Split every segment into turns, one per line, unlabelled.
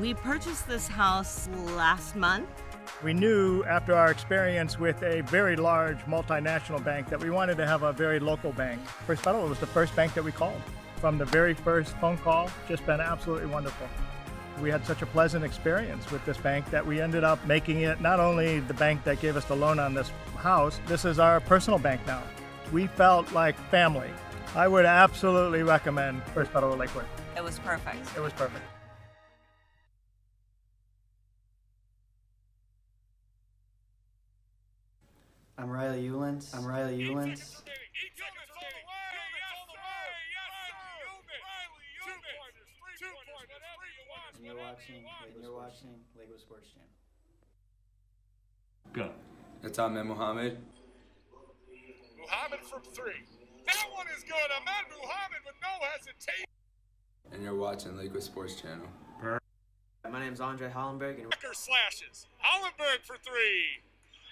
We purchased this house last month.
We knew after our experience with a very large multinational bank that we wanted to have a very local bank. First Federal was the first bank that we called. From the very first phone call, just been absolutely wonderful. We had such a pleasant experience with this bank that we ended up making it not only the bank that gave us the loan on this house, this is our personal bank now. We felt like family. I would absolutely recommend First Federal Lakewood.
It was perfect.
It was perfect.
I'm Riley Eulens. And you're watching Lakewood Sports Channel.
Go.
It's Ahmed Mohammed.
Muhammad from three. That one is good. Ahmed Muhammad with no hesitation.
And you're watching Lakewood Sports Channel.
My name's Andre Hollenberg, and
Becker slashes. Hollenberg for three.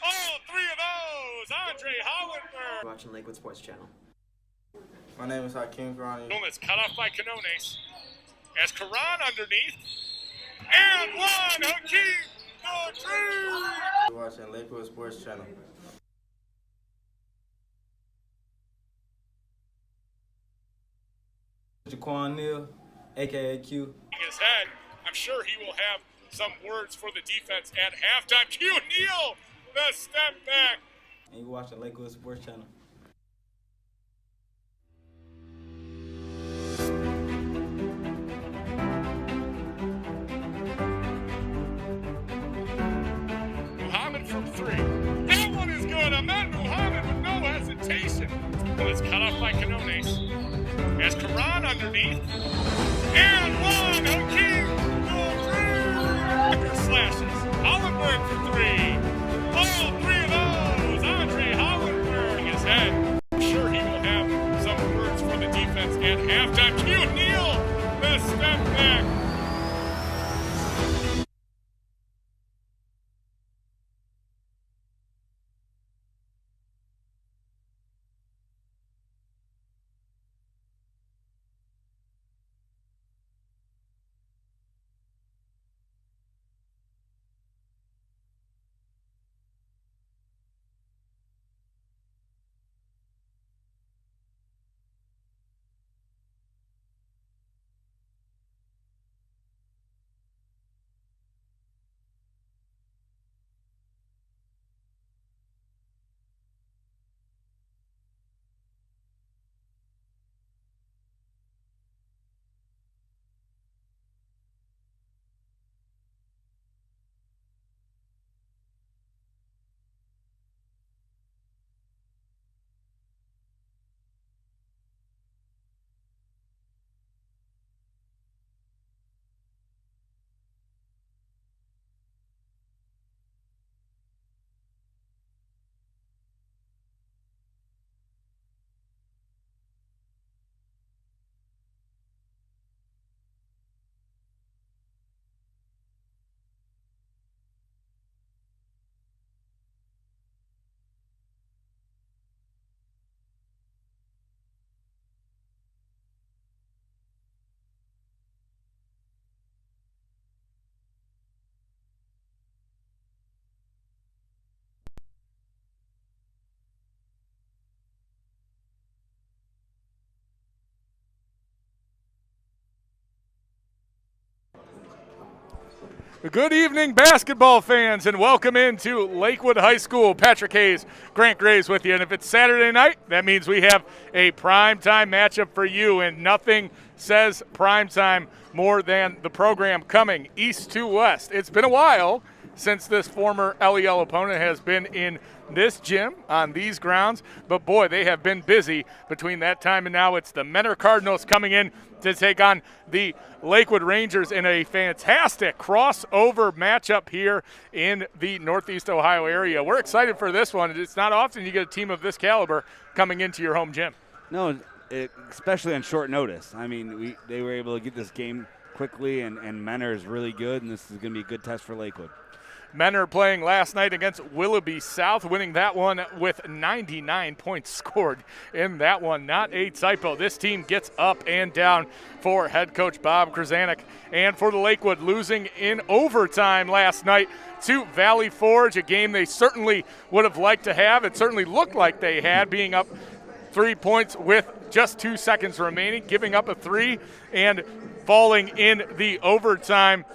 All three of those. Andre Hollenberg.
we're watching Lakewood Sports Channel.
My name is Hakeem Karani.
It's cut off by Canones. As Karan underneath. And one. Hakeem. The three.
We're watching Lakewood Sports Channel.
Jaquan Neal, a.k.a. Q.
His head. I'm sure he will have some words for the defense at halftime. Q Neal, the step back.
And you're watching Lakewood Sports Channel.
Muhammad from three. That one is good. Ahmed Muhammad with no hesitation. Well, it's cut off by Canones. As Karan underneath. And one. Hakeem. The three. Slashes. Hollenberg for three. All three of those. Andre Hollenberg. His head. I'm sure he will have some words for the defense at halftime. Q Neal. The step back. Good evening, basketball fans, and welcome into Lakewood High School. Patrick Hayes, Grant Graves with you. And if it's Saturday night, that means we have a primetime matchup for you, and nothing says primetime more than the program coming east to west. It's been a while since this former LEL opponent has been in this gym on these grounds, but boy, they have been busy between that time and now. It's the Mentor Cardinals coming in to take on the Lakewood Rangers in a fantastic crossover matchup here in the Northeast Ohio area. We're excited for this one. It's not often you get a team of this caliber coming into your home gym.
No, especially on short notice. I mean, they were able to get this game quickly, and Mentor is really good, and this is going to be a good test for Lakewood.
Mentor playing last night against Willoughby South, winning that one with 99 points scored in that one. Not a typo. This team gets up and down for head coach Bob Krasanik. And for the Lakewood, losing in overtime last night to Valley Forge, a game they certainly would have liked to have. It certainly looked like they had, being up 3 points with just 2 seconds remaining, giving up a 3 and falling in the overtime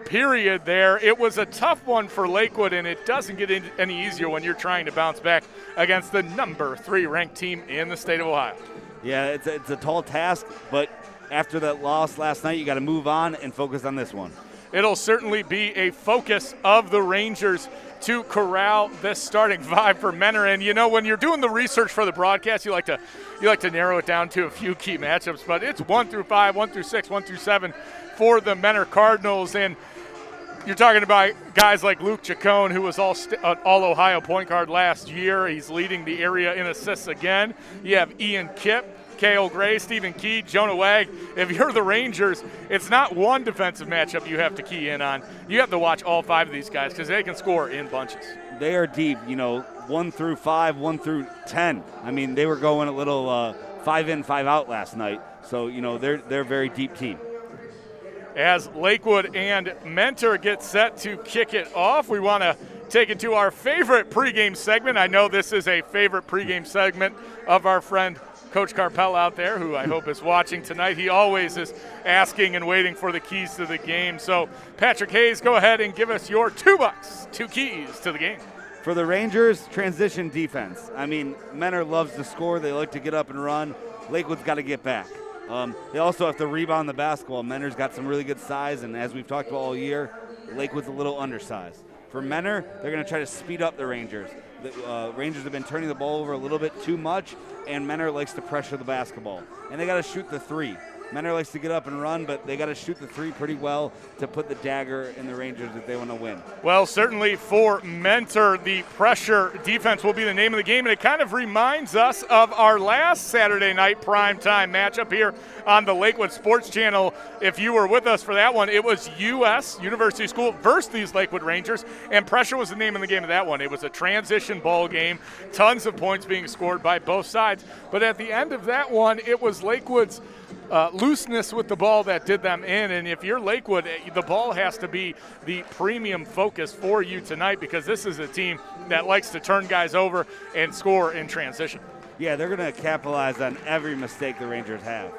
period there. It was a tough one for Lakewood, and it doesn't get any easier when you're trying to bounce back against the number 3 ranked team in the state of Ohio.
Yeah, it's a tall task, but after that loss last night, you got to move on and focus on this one.
It'll certainly be a focus of the Rangers to corral this starting five for Mentor. And you know, when you're doing the research for the broadcast, you like to narrow it down to a few key matchups, but it's 1 through 5, 1 through 6, 1 through 7 for the Mentor Cardinals. And you're talking about guys like Luke Chacon, who was all-Ohio point guard last year. He's leading the area in assists again. You have Ian Kipp, Cale Gray, Stephen Key, Jonah Wag. If you're the Rangers, it's not one defensive matchup you have to key in on. You have to watch all 5 of these guys because they can score in bunches.
They are deep, 1 through 5, 1 through 10. I mean, they were going a little 5 in, 5 out last night. So, they're a very deep team.
As Lakewood and Mentor get set to kick it off, we want to take it to our favorite pregame segment. I know this is a favorite pregame segment of our friend Coach Carpell out there, who I hope is watching tonight. He always is asking and waiting for the keys to the game. So, Patrick Hayes, go ahead and give us your $2, 2 keys to the game.
For the Rangers, transition defense. I mean, Mentor loves to score. They like to get up and run. Lakewood's got to get back. They also have to rebound the basketball. Mentor's got some really good size, and as we've talked about all year, Lakewood's a little undersized. For Mentor, they're going to try to speed up the Rangers. The Rangers have been turning the ball over a little bit too much, and Mentor likes to pressure the basketball. And they got to shoot the 3. Mentor likes to get up and run, but they got to shoot the 3 pretty well to put the dagger in the Rangers if they want to win.
Well, certainly for Mentor, the pressure defense will be the name of the game, and it kind of reminds us of our last Saturday night primetime matchup here on the Lakewood Sports Channel. If you were with us for that one, it was University School versus these Lakewood Rangers, and pressure was the name of the game of that one. It was a transition ball game, tons of points being scored by both sides, but at the end of that one, it was Lakewood's looseness with the ball that did them in. And if you're Lakewood, the ball has to be the premium focus for you tonight, because this is a team that likes to turn guys over and score in transition.
Yeah, they're going to capitalize on every mistake the Rangers have.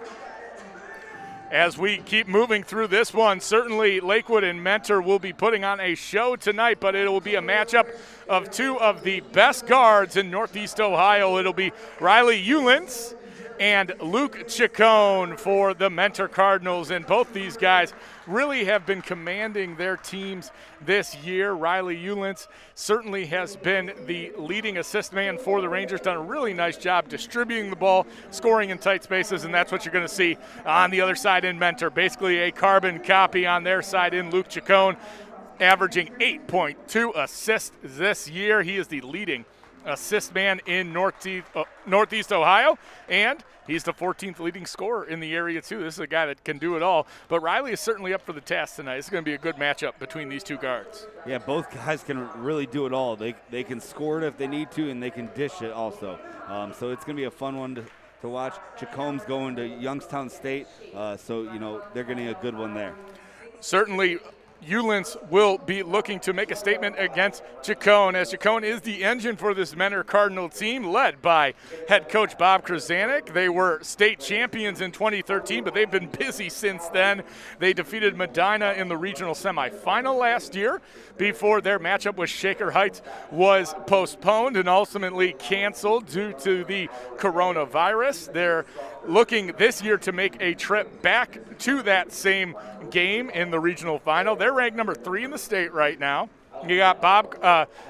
As we keep moving through this one, certainly Lakewood and Mentor will be putting on a show tonight, but it will be a matchup of 2 of the best guards in Northeast Ohio. It'll be Riley Eulens and Luke Chacon for the Mentor Cardinals. And both these guys really have been commanding their teams this year. Riley Eulens certainly has been the leading assist man for the Rangers, done a really nice job distributing the ball, scoring in tight spaces, and that's what you're going to see on the other side in Mentor. Basically a carbon copy on their side in Luke Chacon, averaging 8.2 assists this year. He is the leading assist man in Northeast Ohio, and he's the 14th leading scorer in the area too. This is a guy that can do it all, but Riley is certainly up for the task tonight. It's going to be a good matchup between these 2 guards.
Yeah, both guys can really do it all. They can score it if they need to, and they can dish it also. So it's going to be a fun one to watch. Chacon's going to Youngstown State, so they're getting a good one there.
Certainly Eulens will be looking to make a statement against Chacon, as Chacon is the engine for this Mentor Cardinal team, led by head coach Bob Krasanik. They were state champions in 2013, but they've been busy since then. They defeated Medina in the regional semifinal last year before their matchup with Shaker Heights was postponed and ultimately canceled due to the coronavirus. They're looking this year to make a trip back to that same game in the regional final. They're ranked number 3 in the state right now. You got Bob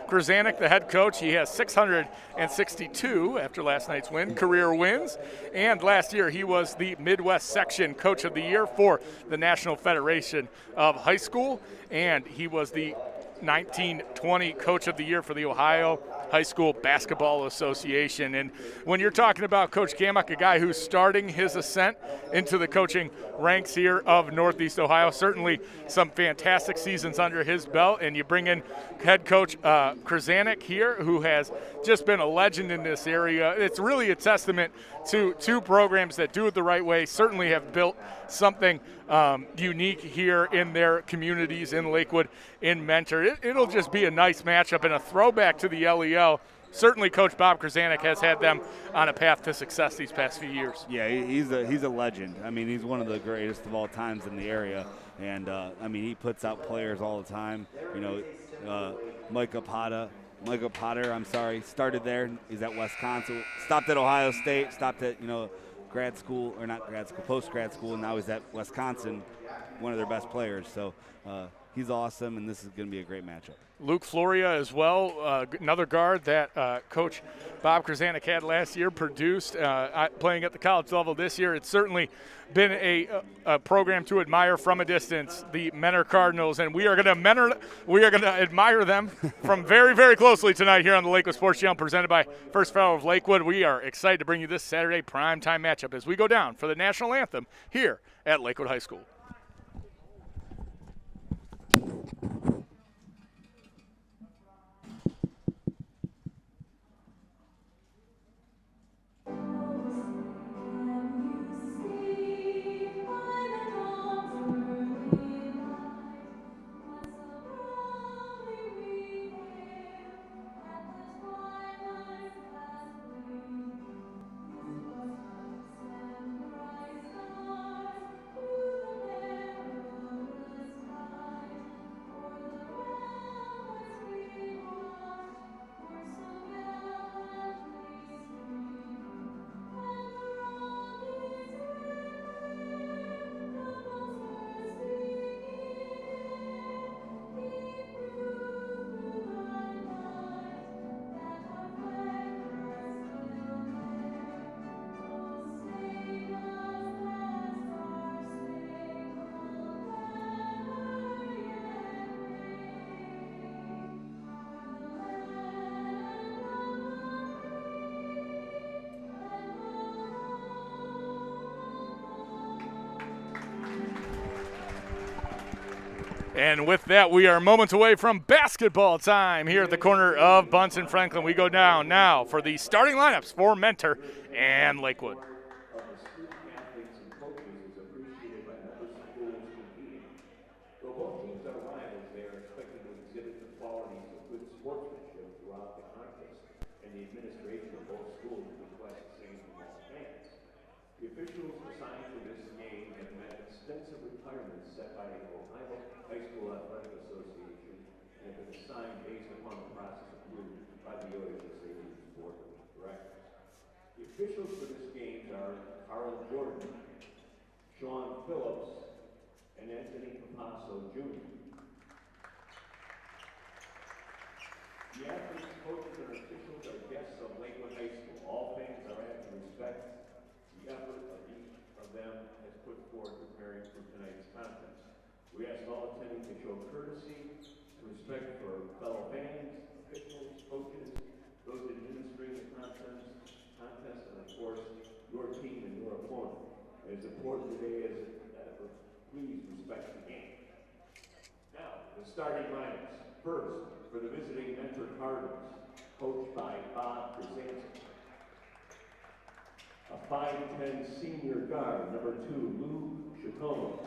Krasanik, the head coach. He has 662 after last night's win, career wins. And last year he was the Midwest Section Coach of the Year for the National Federation of High School. And he was the 1920 Coach of the Year for the Ohio High School Basketball Association. And when you're talking about Coach Kamak, a guy who's starting his ascent into the coaching ranks here of Northeast Ohio, certainly some fantastic seasons under his belt, and you bring in head coach Krasanik here, who has just been a legend in this area. It's really a testament to two programs that do it the right way, certainly have built something unique here in their communities in Lakewood, in Mentor. It'll just be a nice matchup and a throwback to the LEL. Certainly Coach Bob Krasanik has had them on a path to success these past few years.
Yeah, he's a legend. I mean, he's one of the greatest of all times in the area. And, I mean, he puts out players all the time. You know, Micah Potter, started there. He's at Wisconsin. Stopped at Ohio State, stopped at, grad school, or not grad school, post-grad school, and now he's at Wisconsin, one of their best players. So he's awesome, and this is going to be a great matchup.
Luke Floria as well, another guard that Coach Bob Krasanik had last year, produced, playing at the college level this year. It's certainly been a program to admire from a distance, the Mentor Cardinals, and we are going to admire them from very, very closely tonight here on the Lakewood Sports Channel, presented by First Fellow of Lakewood. We are excited to bring you this Saturday primetime matchup as we go down for the national anthem here at Lakewood High School. And with that, we are moments away from basketball time here at the corner of Bunsen Franklin. We go down now for the starting lineups for Mentor and Lakewood.
Officials for this game are Carl Jordan, Sean Phillips, and Anthony Capasso Jr. The athletes, coaches, and officials are guests of Lakewood High School. All fans are asked to respect the effort of each of them has put forth preparing for tonight's contest. We ask all attending to show courtesy, respect for fellow fans, officials, coaches, those administering the contest, and of course, your team and your opponent. As important today as please respect the game. Now, the starting lineups. First, for the visiting Mentor Cardinals, coached by Bob Krasanik. A 5'10" senior guard, number 2, Lou Chacon.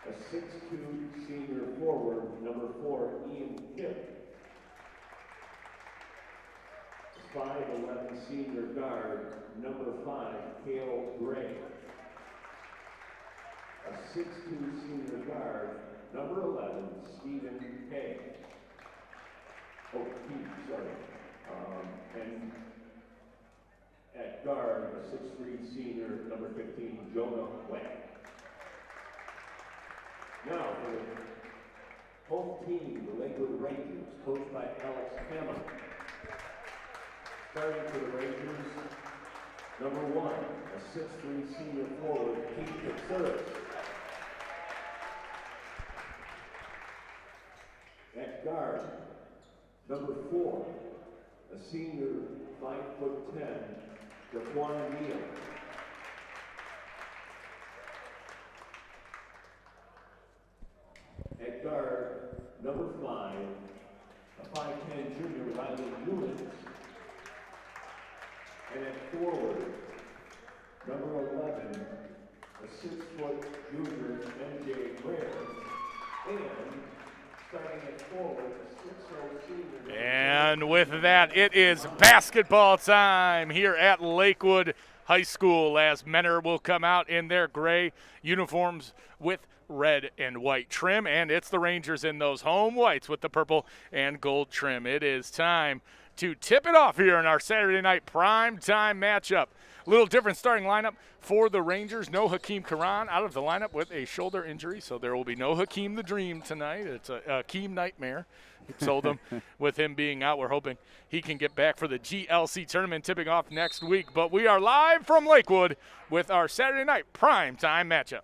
A 6'2" senior forward, number 4, Ian Kipp. 5'11" senior guard, number 5, Cale Gray. A 6'2" senior guard, number 11, Stephen Hay. And at guard, a 6'3" senior, number 15, Jonah Wang. Now for the home team, the Lakewood Rangers, coached by Alex Hammond. Starting for the Rangers, number 1, a 6'3" senior forward, Keith Fitzgerald. At guard, Number 4, a senior, 5'10", Jaquan Neal. At guard, number 5, a 5'10" junior, Riley Newlands. And at forward, number 11, a 6' junior, MJ Ware. And starting at forward, a 6'0" senior.
And with that, it is basketball time here at Lakewood High School as Menor will come out in their gray uniforms with red and white trim, and it's the Rangers in those home whites with the purple and gold trim. It is time to tip it off here in our Saturday night primetime matchup. A little different starting lineup for the Rangers. No Hakeem Karan out of the lineup with a shoulder injury, so there will be no Hakeem the Dream tonight. It's a Hakeem nightmare. Told him with him being out, we're hoping he can get back for the GLC tournament tipping off next week. But we are live from Lakewood with our Saturday night primetime matchup.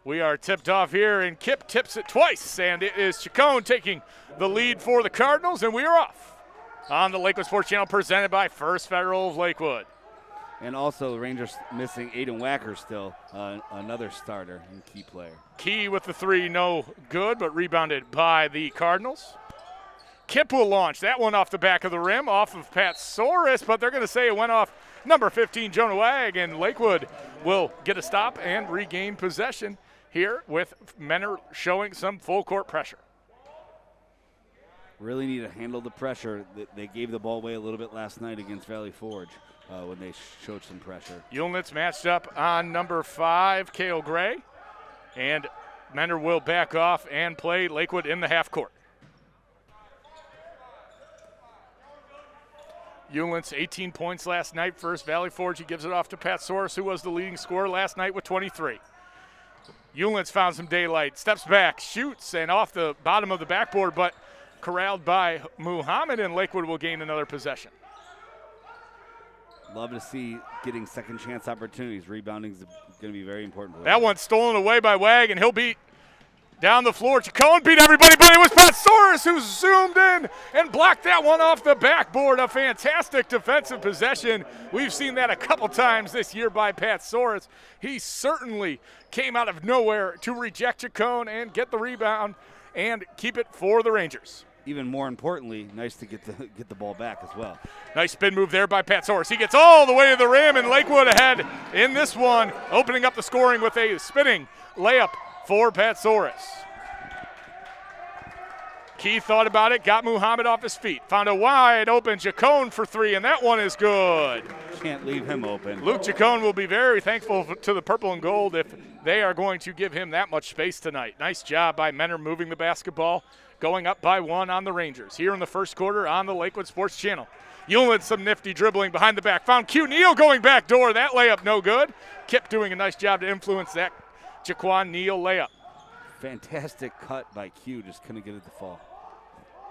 We are tipped off here, and Kip tips it twice, and it is Chacon taking the lead for the Cardinals, and we are off on the Lakewood Sports Channel presented by First Federal of Lakewood.
And also the Rangers missing Aiden Wacker still, another starter and key player.
Key with the 3, no good, but rebounded by the Cardinals. Kip will launch that one off the back of the rim, off of Pat Soros, but they're going to say it went off number 15, Jonah Wag, and Lakewood will get a stop and regain possession here with Menor showing some full court pressure.
Really need to handle the pressure. They gave the ball away a little bit last night against Valley Forge when they showed some pressure.
Yulnitz matched up on number 5, Kale Gray, and Menor will back off and play Lakewood in the half court. Yulnitz 18 points last night versus Valley Forge. He gives it off to Pat Soros, who was the leading scorer last night with 23. Yulnitz found some daylight, steps back, shoots, and off the bottom of the backboard, but corralled by Muhammad, and Lakewood will gain another possession.
Love to see getting second chance opportunities. Rebounding is going to be very important for them.
That one's stolen away by Wag, and he'll beat down the floor. Chacon beat everybody, but it was Pat Soros who zoomed in and blocked that one off the backboard. A fantastic defensive possession. We've seen that a couple times this year by Pat Soros. He certainly came out of nowhere to reject Chacon and get the rebound and keep it for the Rangers.
Even more importantly, nice to get the ball back as well.
Nice spin move there by Pat Soros. He gets all the way to the rim, and Lakewood ahead in this one, opening up the scoring with a spinning layup for Pat Soros. Keith thought about it, got Muhammad off his feet, found a wide open Chacon for 3, and that one is good.
Can't leave him open.
Luke Chacon will be very thankful to the purple and gold if they are going to give him that much space tonight. Nice job by Menor moving the basketball, going up by 1 on the Rangers here in the first quarter on the Lakewood Sports Channel. Yulin some nifty dribbling behind the back. Found Q Neal going back door. That layup no good. Kip doing a nice job to influence that Jaquan Neal layup.
Fantastic cut by Q, just couldn't get it to fall.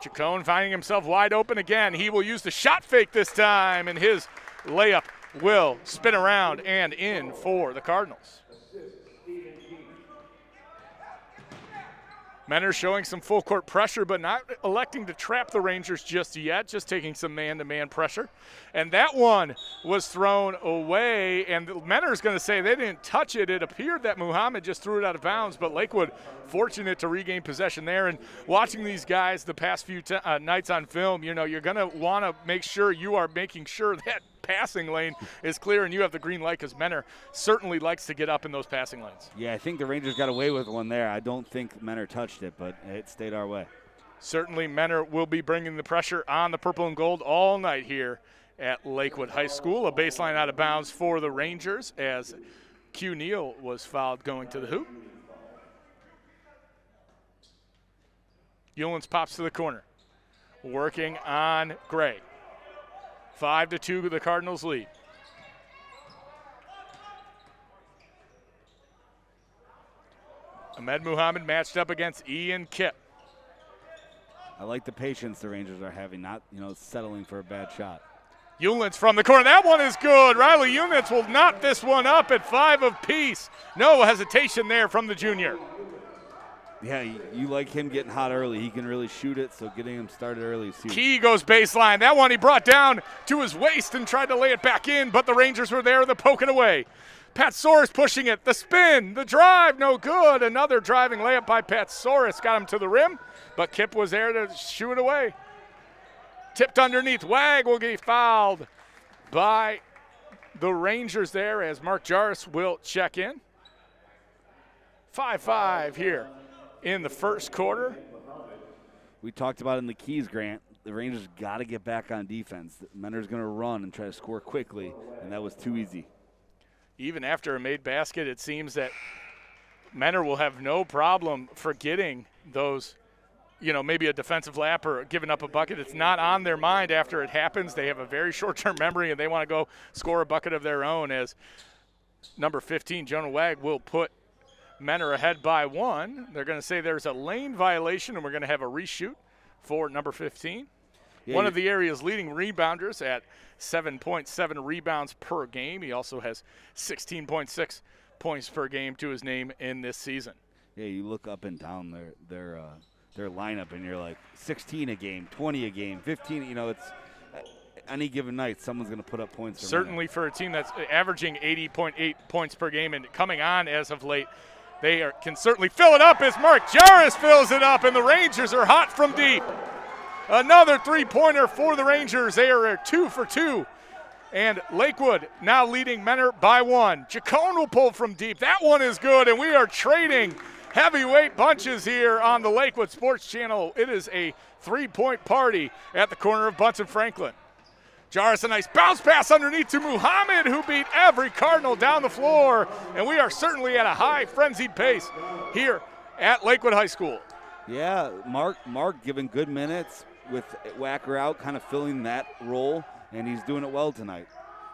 Chacon finding himself wide open again. He will use the shot fake this time, and his layup will spin around and in for the Cardinals. Menor showing some full court pressure, but not electing to trap the Rangers just yet, just taking some man-to-man pressure. And that one was thrown away, and Menor's going to say they didn't touch it. It appeared that Muhammad just threw it out of bounds, but Lakewood fortunate to regain possession there. And watching these guys the past few nights on film, you know, you're going to want to make sure you are making sure that passing lane is clear and you have the green light, because Menor certainly likes to get up in those passing lanes.
Yeah, I think the Rangers got away with one there. I don't think Menor touched it, but it stayed our way.
Certainly Menor will be bringing the pressure on the purple and gold all night here at Lakewood High School. A baseline out of bounds for the Rangers as Q Neal was fouled going to the hoop. Eulens pops to the corner, working on Gray. 5-2 the Cardinals lead. Ahmed Muhammad matched up against Ian Kip.
I like the patience the Rangers are having, not settling for a bad shot.
Eulens from the corner. That one is good. Riley Eulens will knot this one up at 5 apiece. No hesitation there from the junior.
Yeah, you like him getting hot early. He can really shoot it, so getting him started early is huge.
Key goes baseline. That one he brought down to his waist and tried to lay it back in, but the Rangers were there to poke it away. Patsoris pushing it. The spin, the drive, no good. Another driving layup by Patsoris got him to the rim, but Kip was there to shoo it away. Tipped underneath. Wag will get fouled by the Rangers there as Mark Jarvis will check in. 5-5 here in the first quarter.
We talked about in the Keys, Grant. The Rangers got to get back on defense. Menner's going to run and try to score quickly, and that was too easy.
Even after a made basket, it seems that Menner will have no problem forgetting those, maybe a defensive lap or giving up a bucket. It's not on their mind after it happens. They have a very short-term memory, and they want to go score a bucket of their own as number 15, Jonah Wag, will put Menner ahead by 1. They're going to say there's a lane violation, and we're going to have a reshoot for number 15.
Yeah,
One of the area's leading rebounders at 7.7 rebounds per game. He also has 16.6 points per game to his name in this season.
Yeah, you look up and down their lineup, and you're like 16 a game, 20 a game, 15. It's any given night someone's going to put up points.
Certainly for a team that's averaging 80.8 points per game and coming on as of late, they can certainly fill it up as Mark Jarvis fills it up, and the Rangers are hot from deep. Another three-pointer for the Rangers. They are 2 for 2. And Lakewood now leading Menner by 1. Chacon will pull from deep. That one is good, and we are trading heavyweight bunches here on the Lakewood Sports Channel. It is a three-point party at the corner of Bunce and Franklin. Jarvis, a nice bounce pass underneath to Muhammad, who beat every Cardinal down the floor. And we are certainly at a high, frenzied pace here at Lakewood High School.
Yeah, Mark giving good minutes with Wacker out, kind of filling that role, and he's doing it well tonight.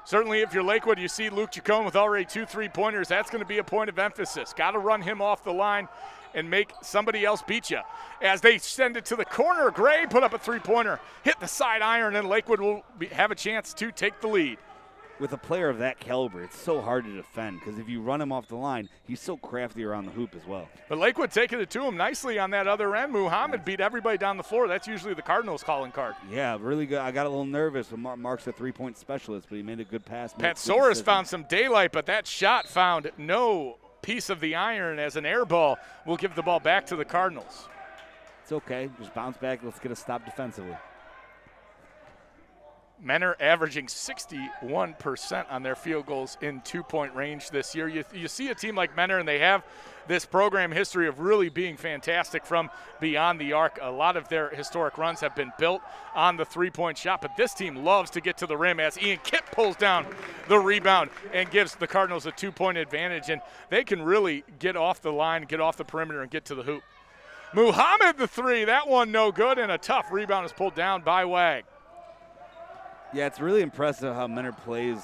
Certainly, if you're Lakewood, you see Luke Chacon with already 2 3-pointers. That's going to be a point of emphasis. Got to run him off the line and make somebody else beat you. As they send it to the corner, Gray put up a 3-pointer, hit the side iron, and Lakewood will have a chance to take the lead.
With a player of that caliber, it's so hard to defend because if you run him off the line, he's so crafty around the hoop as well.
But Lakewood taking it to him nicely on that other end. Muhammad beat everybody down the floor. That's usually the Cardinals' calling card.
Yeah, really good. I got a little nervous when Mark's a three-point specialist, but he made a good pass.
Patsoris found some daylight, but that shot found no piece of the iron as an air ball will give the ball back to the Cardinals.
It's okay. Just bounce back. Let's get a stop defensively.
Menner averaging 61% on their field goals in 2-point range this year. You see a team like Menner, and they have this program history of really being fantastic from beyond the arc. A lot of their historic runs have been built on the 3-point shot, but this team loves to get to the rim as Ian Kipp pulls down the rebound and gives the Cardinals a 2-point advantage, and they can really get off the line, get off the perimeter, and get to the hoop. Muhammad the 3, that one no good, and a tough rebound is pulled down by Wag.
Yeah, it's really impressive how Menner plays,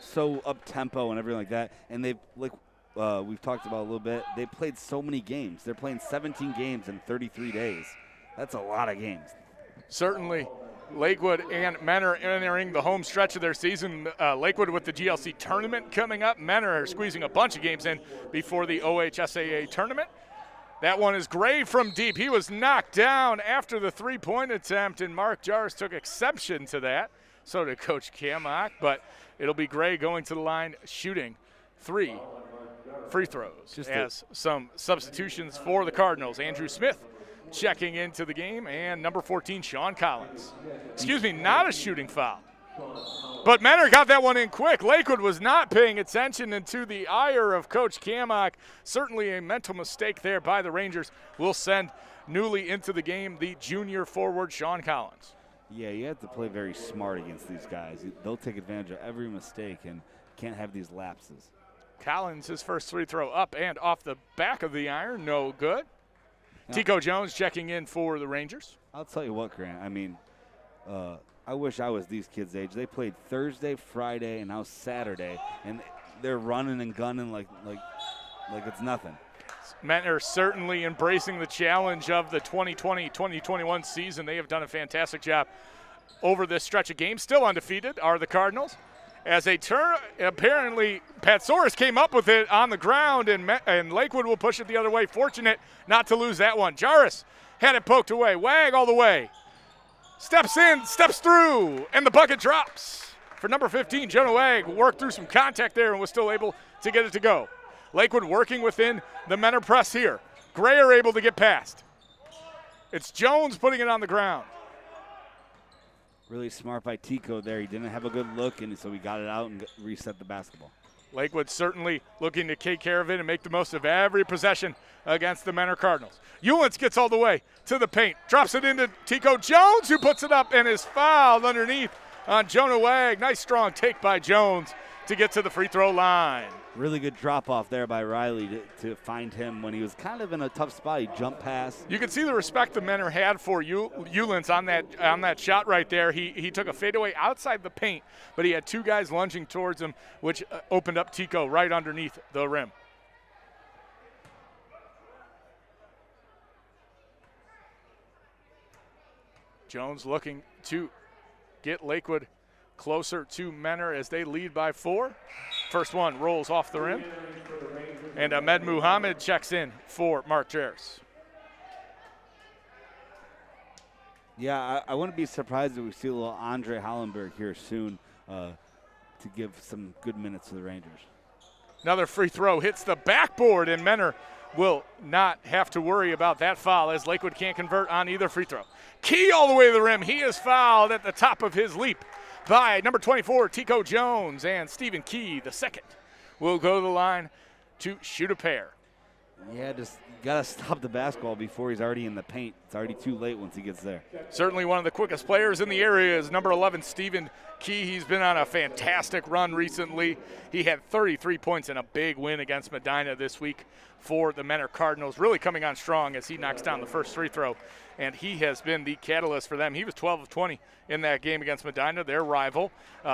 so up-tempo and everything like that. And they've, we've talked about a little bit, they played so many games. They're playing 17 games in 33 days. That's a lot of games.
Certainly, Lakewood and Menner entering the home stretch of their season. Lakewood with the GLC tournament coming up. Menner are squeezing a bunch of games in before the OHSAA tournament. That one is Gray from deep. He was knocked down after the 3-point attempt, and Mark Jarvis took exception to that. So did Coach Kamak, but it'll be Gray going to the line shooting 3 free throws. As some substitutions for the Cardinals. Andrew Smith checking into the game, and number 14, Sean Collins. Excuse me, not a shooting foul. But Menner got that one in quick. Lakewood was not paying attention, and to the ire of Coach Kamak, certainly a mental mistake there by the Rangers. Will send newly into the game the junior forward, Sean Collins.
Yeah, you have to play very smart against these guys. They'll take advantage of every mistake and can't have these lapses.
Collins, his first free throw up and off the back of the iron, no good. Tico Jones checking in for the Rangers.
I'll tell you what, Grant, I wish I was these kids' age. They played Thursday, Friday, and now Saturday, and they're running and gunning like it's nothing.
Menner certainly embracing the challenge of the 2020-2021 season. They have done a fantastic job over this stretch of games. Still undefeated are the Cardinals, as they turn. Apparently, Patsoris came up with it on the ground, and Lakewood will push it the other way. Fortunate not to lose that one. Jarvis had it poked away. Wag all the way. Steps in, steps through, and the bucket drops. For number 15, Jonah Wag worked through some contact there and was still able to get it to go. Lakewood working within the Menor press here. Gray are able to get past. It's Jones putting it on the ground.
Really smart by Tico there. He didn't have a good look, and so he got it out and reset the basketball.
Lakewood certainly looking to take care of it and make the most of every possession against the Menor Cardinals. Ullens gets all the way to the paint, drops it into Tico Jones, who puts it up and is fouled underneath on Jonah Wag. Nice strong take by Jones to get to the free throw line.
Really good drop off there by Riley to find him when he was kind of in a tough spot. He jumped past.
You can see the respect the Menor had for Ullens on that shot right there. He took a fadeaway outside the paint, but he had two guys lunging towards him, which opened up Tico right underneath the rim. Jones looking to get Lakewood closer to Menor as they lead by 4. First one rolls off the rim. And Ahmed Muhammad checks in for Mark Jarris.
Yeah, I wouldn't be surprised if we see a little Andre Hollenberg here soon to give some good minutes to the Rangers.
Another free throw hits the backboard, and Menor will not have to worry about that foul as Lakewood can't convert on either free throw. Key all the way to the rim. He is fouled at the top of his leap by number 24, Tico Jones, and Stephen Key, the second, will go to the line to shoot a pair.
Yeah, just got to stop the basketball before he's already in the paint. It's already too late once he gets there.
Certainly one of the quickest players in the area is number 11, Stephen Key. He's been on a fantastic run recently. He had 33 points in a big win against Medina this week for the Menor Cardinals, really coming on strong as he knocks down the first free throw, and he has been the catalyst for them. He was 12 of 20 in that game against Medina, their rival.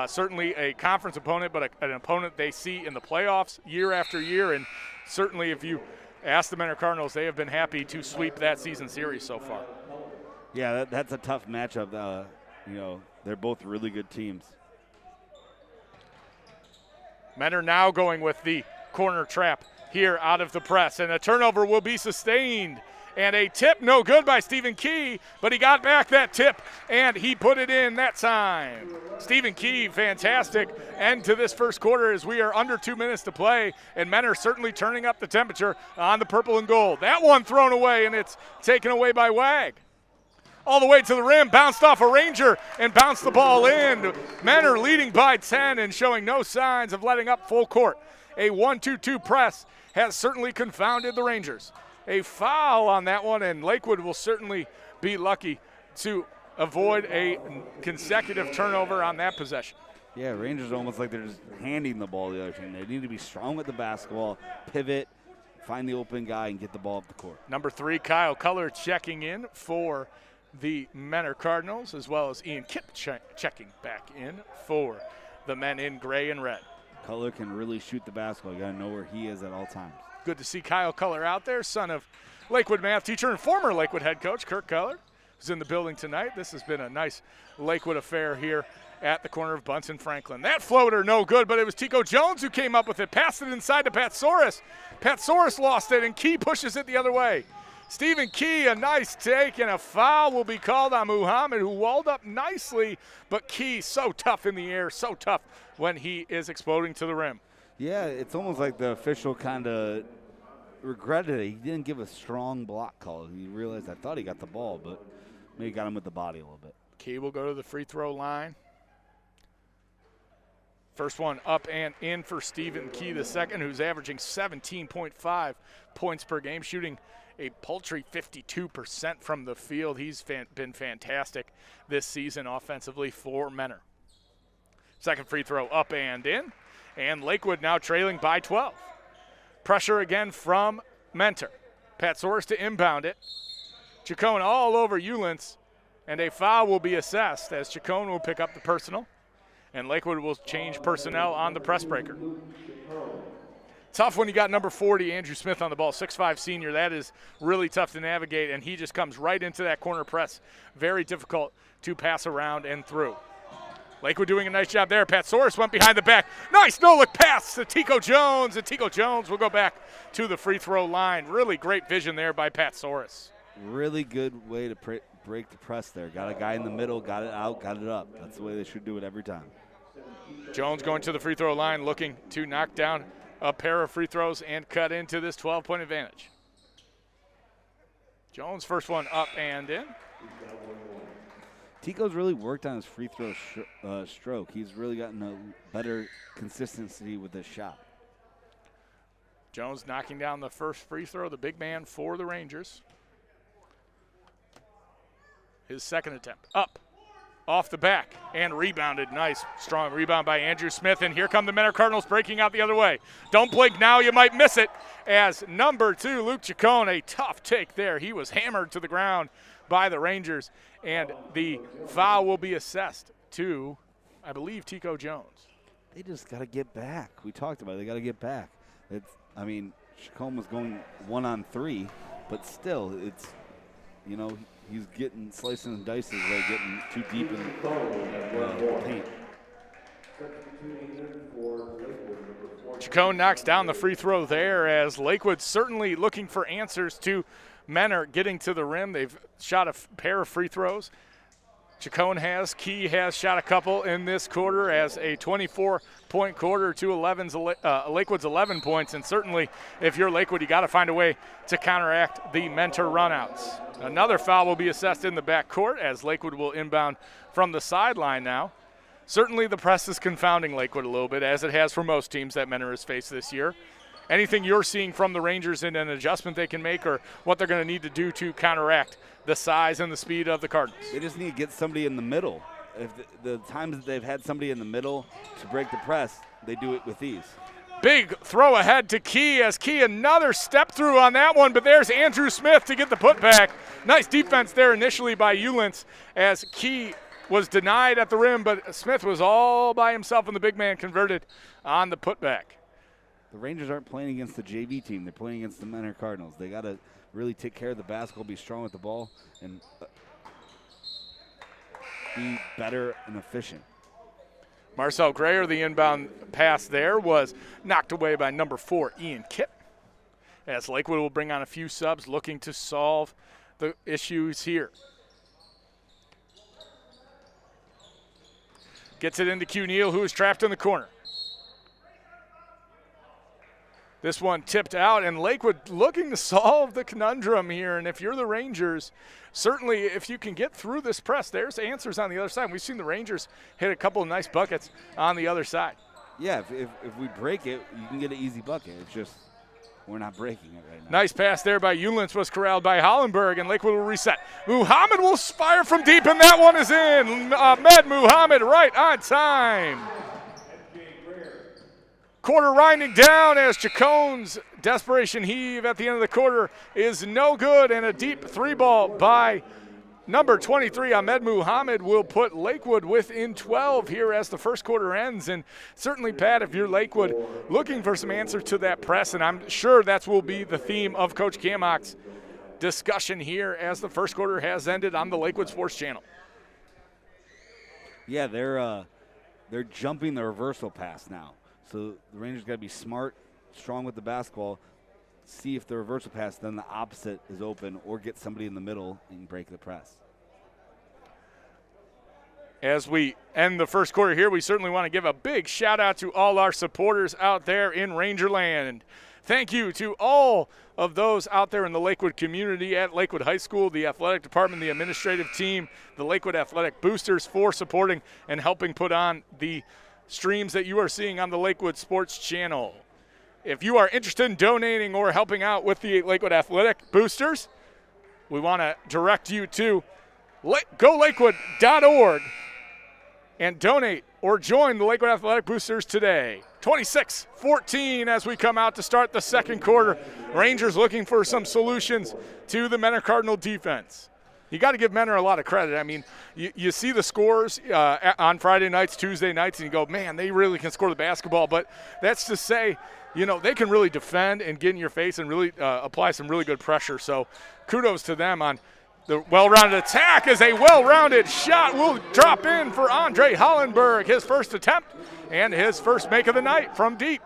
Certainly a conference opponent, but an opponent they see in the playoffs year after year, and certainly if you ask the Menor Cardinals, they have been happy to sweep that season series so far.
Yeah, that's a tough matchup. They're both really good teams.
Menor now going with the corner trap here out of the press, and a turnover will be sustained. And a tip, no good by Stephen Key, but he got back that tip, and he put it in that time. Stephen Key, fantastic end to this first quarter as we are under 2 minutes to play, and Menor certainly turning up the temperature on the purple and gold. That one thrown away, and it's taken away by Wag. All the way to the rim, bounced off a Ranger and bounced the ball in. Menor leading by 10 and showing no signs of letting up full court. A 1-2-2 press has certainly confounded the Rangers. A foul on that one, and Lakewood will certainly be lucky to avoid a consecutive turnover on that possession.
Yeah, Rangers are almost like they're just handing the ball to the other team. They need to be strong with the basketball, pivot, find the open guy, and get the ball up the court.
Number 3, Kyle Culler checking in for the Menor Cardinals, as well as Ian Kipp checking back in for the men in gray and red.
Culler can really shoot the basketball. You got to know where he is at all times.
Good to see Kyle Culler out there, son of Lakewood math teacher and former Lakewood head coach Kirk Culler, who's in the building tonight. This has been a nice Lakewood affair here at the corner of Bunce and Franklin. That floater, no good, but it was Tico Jones who came up with it, passed it inside to Patsoris. Patsoris lost it, and Key pushes it the other way. Stephen Key, a nice take, and a foul will be called on Muhammad, who walled up nicely, but Key so tough in the air, so tough when he is exploding to the rim.
Yeah, it's almost like the official kind of regretted it. He didn't give a strong block call. He realized, I thought he got the ball, but maybe got him with the body a little bit.
Key will go to the free throw line. First one up and in for Stephen Key the second, who's averaging 17.5 points per game, shooting a paltry 52% from the field. He's been fantastic this season offensively for Menor. Second free throw up and in, and Lakewood now trailing by 12. Pressure again from Mentor. Patsoris to inbound it. Chacon all over Ullens, and a foul will be assessed as Chacon will pick up the personal, and Lakewood will change personnel on the press breaker. Tough when you got number 40, Andrew Smith, on the ball, 6'5" senior. That is really tough to navigate, and he just comes right into that corner press. Very difficult to pass around and through. Lakewood doing a nice job there. Pat Soros went behind the back. Nice no-look pass to Tico Jones, and Tico Jones will go back to the free throw line. Really great vision there by Pat Soros.
Really good way to break the press there. Got a guy in the middle, got it out, got it up. That's the way they should do it every time.
Jones going to the free throw line, looking to knock down a pair of free throws and cut into this 12-point advantage. Jones, first one up and in.
Tico's really worked on his free throw stroke. He's really gotten a better consistency with his shot.
Jones knocking down the first free throw, the big man for the Rangers. His second attempt, up, off the back, and rebounded. Nice, strong rebound by Andrew Smith, and here come the Menor Cardinals breaking out the other way. Don't blink now, you might miss it, as number 2, Luke Chacon, a tough take there. He was hammered to the ground by the Rangers, and the foul will be assessed to, I believe, Tico Jones.
They just got to get back. We talked about it. They got to get back. Chacon was going 1-on-3, but still, it's, he's getting slices and dices by getting too deep in the paint.
Chacon knocks down the free throw there, as Lakewood certainly looking for answers to Menor getting to the rim. They've shot a pair of free throws. Chacon has. Key has shot a couple in this quarter, as a 24-point quarter to Lakewood's 11 points. And certainly, if you're Lakewood, you got to find a way to counteract the Mentor runouts. Another foul will be assessed in the backcourt, as Lakewood will inbound from the sideline now. Certainly, the press is confounding Lakewood a little bit, as it has for most teams that Mentor has faced this year. Anything you're seeing from the Rangers in an adjustment they can make, or what they're going to need to do to counteract the size and the speed of the Cardinals?
They just need to get somebody in the middle. If the times that they've had somebody in the middle to break the press, they do it with ease.
Big throw ahead to Key, as Key another step through on that one, but there's Andrew Smith to get the putback. Nice defense there initially by Ullens, as Key was denied at the rim, but Smith was all by himself, and the big man converted on the putback.
The Rangers aren't playing against the JV team. They're playing against the Menor Cardinals. They got to really take care of the basketball, be strong with the ball, and be better and efficient.
Marcel Grayer, the inbound pass there, was knocked away by number 4, Ian Kipp, as Lakewood will bring on a few subs looking to solve the issues here. Gets it into Q Neal, who is trapped in the corner. This one tipped out, and Lakewood looking to solve the conundrum here. And if you're the Rangers, certainly if you can get through this press, there's answers on the other side. We've seen the Rangers hit a couple of nice buckets on the other side.
Yeah, if we break it, you can get an easy bucket. It's just we're not breaking it right now.
Nice pass there by Ullens, was corralled by Hollenberg, and Lakewood will reset. Muhammad will fire from deep, and that one is in. Ahmed Muhammad right on time. Quarter winding down, as Chacon's desperation heave at the end of the quarter is no good, and a deep 3-ball by number 23, Ahmed Muhammad, will put Lakewood within 12 here as the first quarter ends. And certainly, Pat, if you're Lakewood, looking for some answer to that press, and I'm sure that will be the theme of Coach Kammock's discussion here as the first quarter has ended on the Lakewood Sports Channel.
Yeah, they're jumping the reversal pass now. So the Rangers got to be smart, strong with the basketball, see if the reversal pass, then the opposite is open, or get somebody in the middle and break the press.
As we end the first quarter here, we certainly want to give a big shout out to all our supporters out there in Rangerland. And thank you to all of those out there in the Lakewood community at Lakewood High School, the athletic department, the administrative team, the Lakewood Athletic Boosters for supporting and helping put on the streams that you are seeing on the Lakewood Sports Channel. If you are interested in donating or helping out with the Lakewood Athletic Boosters, we want to direct you to golakewood.org and donate or join the Lakewood Athletic Boosters today. 26-14 as we come out to start the second quarter. Rangers looking for some solutions to the Menor Cardinal defense. You got to give Menor a lot of credit. I mean, you see the scores on Friday nights, Tuesday nights, and you go, man, they really can score the basketball. But that's to say, they can really defend and get in your face and really apply some really good pressure. So kudos to them on The well-rounded attack is a well-rounded shot. Will drop in for Andre Hollenberg, his first attempt and his first make of the night from deep.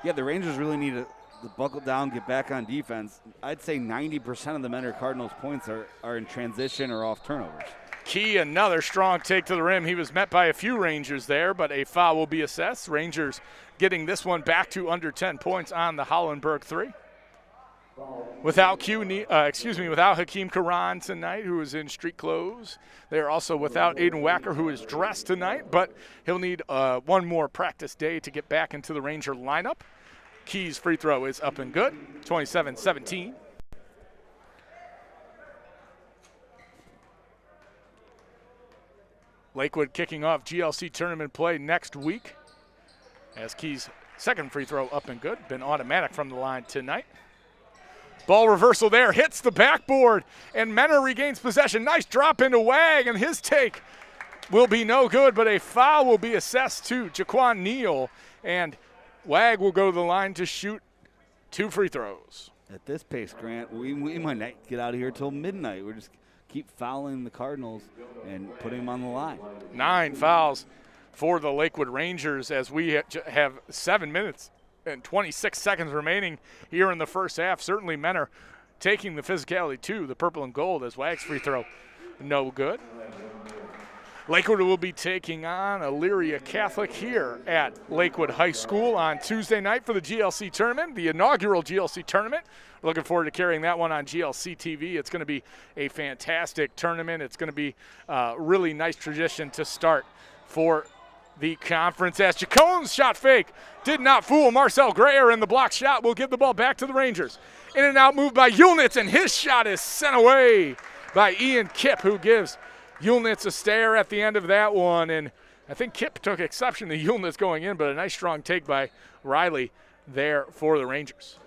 Yeah, the Rangers really need to buckle down, get back on defense. I'd say 90% of the Mentor Cardinals points are in transition or off turnovers.
Key, another strong take to the rim. He was met by a few Rangers there, but a foul will be assessed. Rangers getting this one back to under 10 points on the Hollenberg three. Without without Hakeem Karan tonight, who is in street clothes. They're also without Aiden Wacker, who is dressed tonight, but he'll need one more practice day to get back into the Ranger lineup. Key's free throw is up and good, 27-17. Lakewood kicking off GLC tournament play next week as Key's second free throw up and good. Been automatic from the line tonight. Ball reversal there, hits the backboard, and Menor regains possession. Nice drop into Wag, and his take will be no good, but a foul will be assessed to Jaquan Neal, and Wag will go to the line to shoot 2 free throws.
At this pace, Grant, we might not get out of here till midnight. We're just keep fouling the Cardinals and putting them on the line.
9 fouls for the Lakewood Rangers as we have 7 minutes and 26 seconds remaining here in the first half. Certainly Menor taking the physicality to the purple and gold as Wag's free throw no good. Lakewood will be taking on Elyria Catholic here at Lakewood High School on Tuesday night for the GLC tournament, the inaugural GLC tournament. Looking forward to carrying that one on GLC TV. It's going to be a fantastic tournament. It's going to be a really nice tradition to start for the conference as Jacone's shot fake did not fool Marcel Grayer, and the block shot will give the ball back to the Rangers. In and out move by Yulnitz, and his shot is sent away by Ian Kipp, who gives Yulnitz a stare at the end of that one. And I think Kipp took exception to Yulnitz going in, but a nice strong take by Riley there for the Rangers.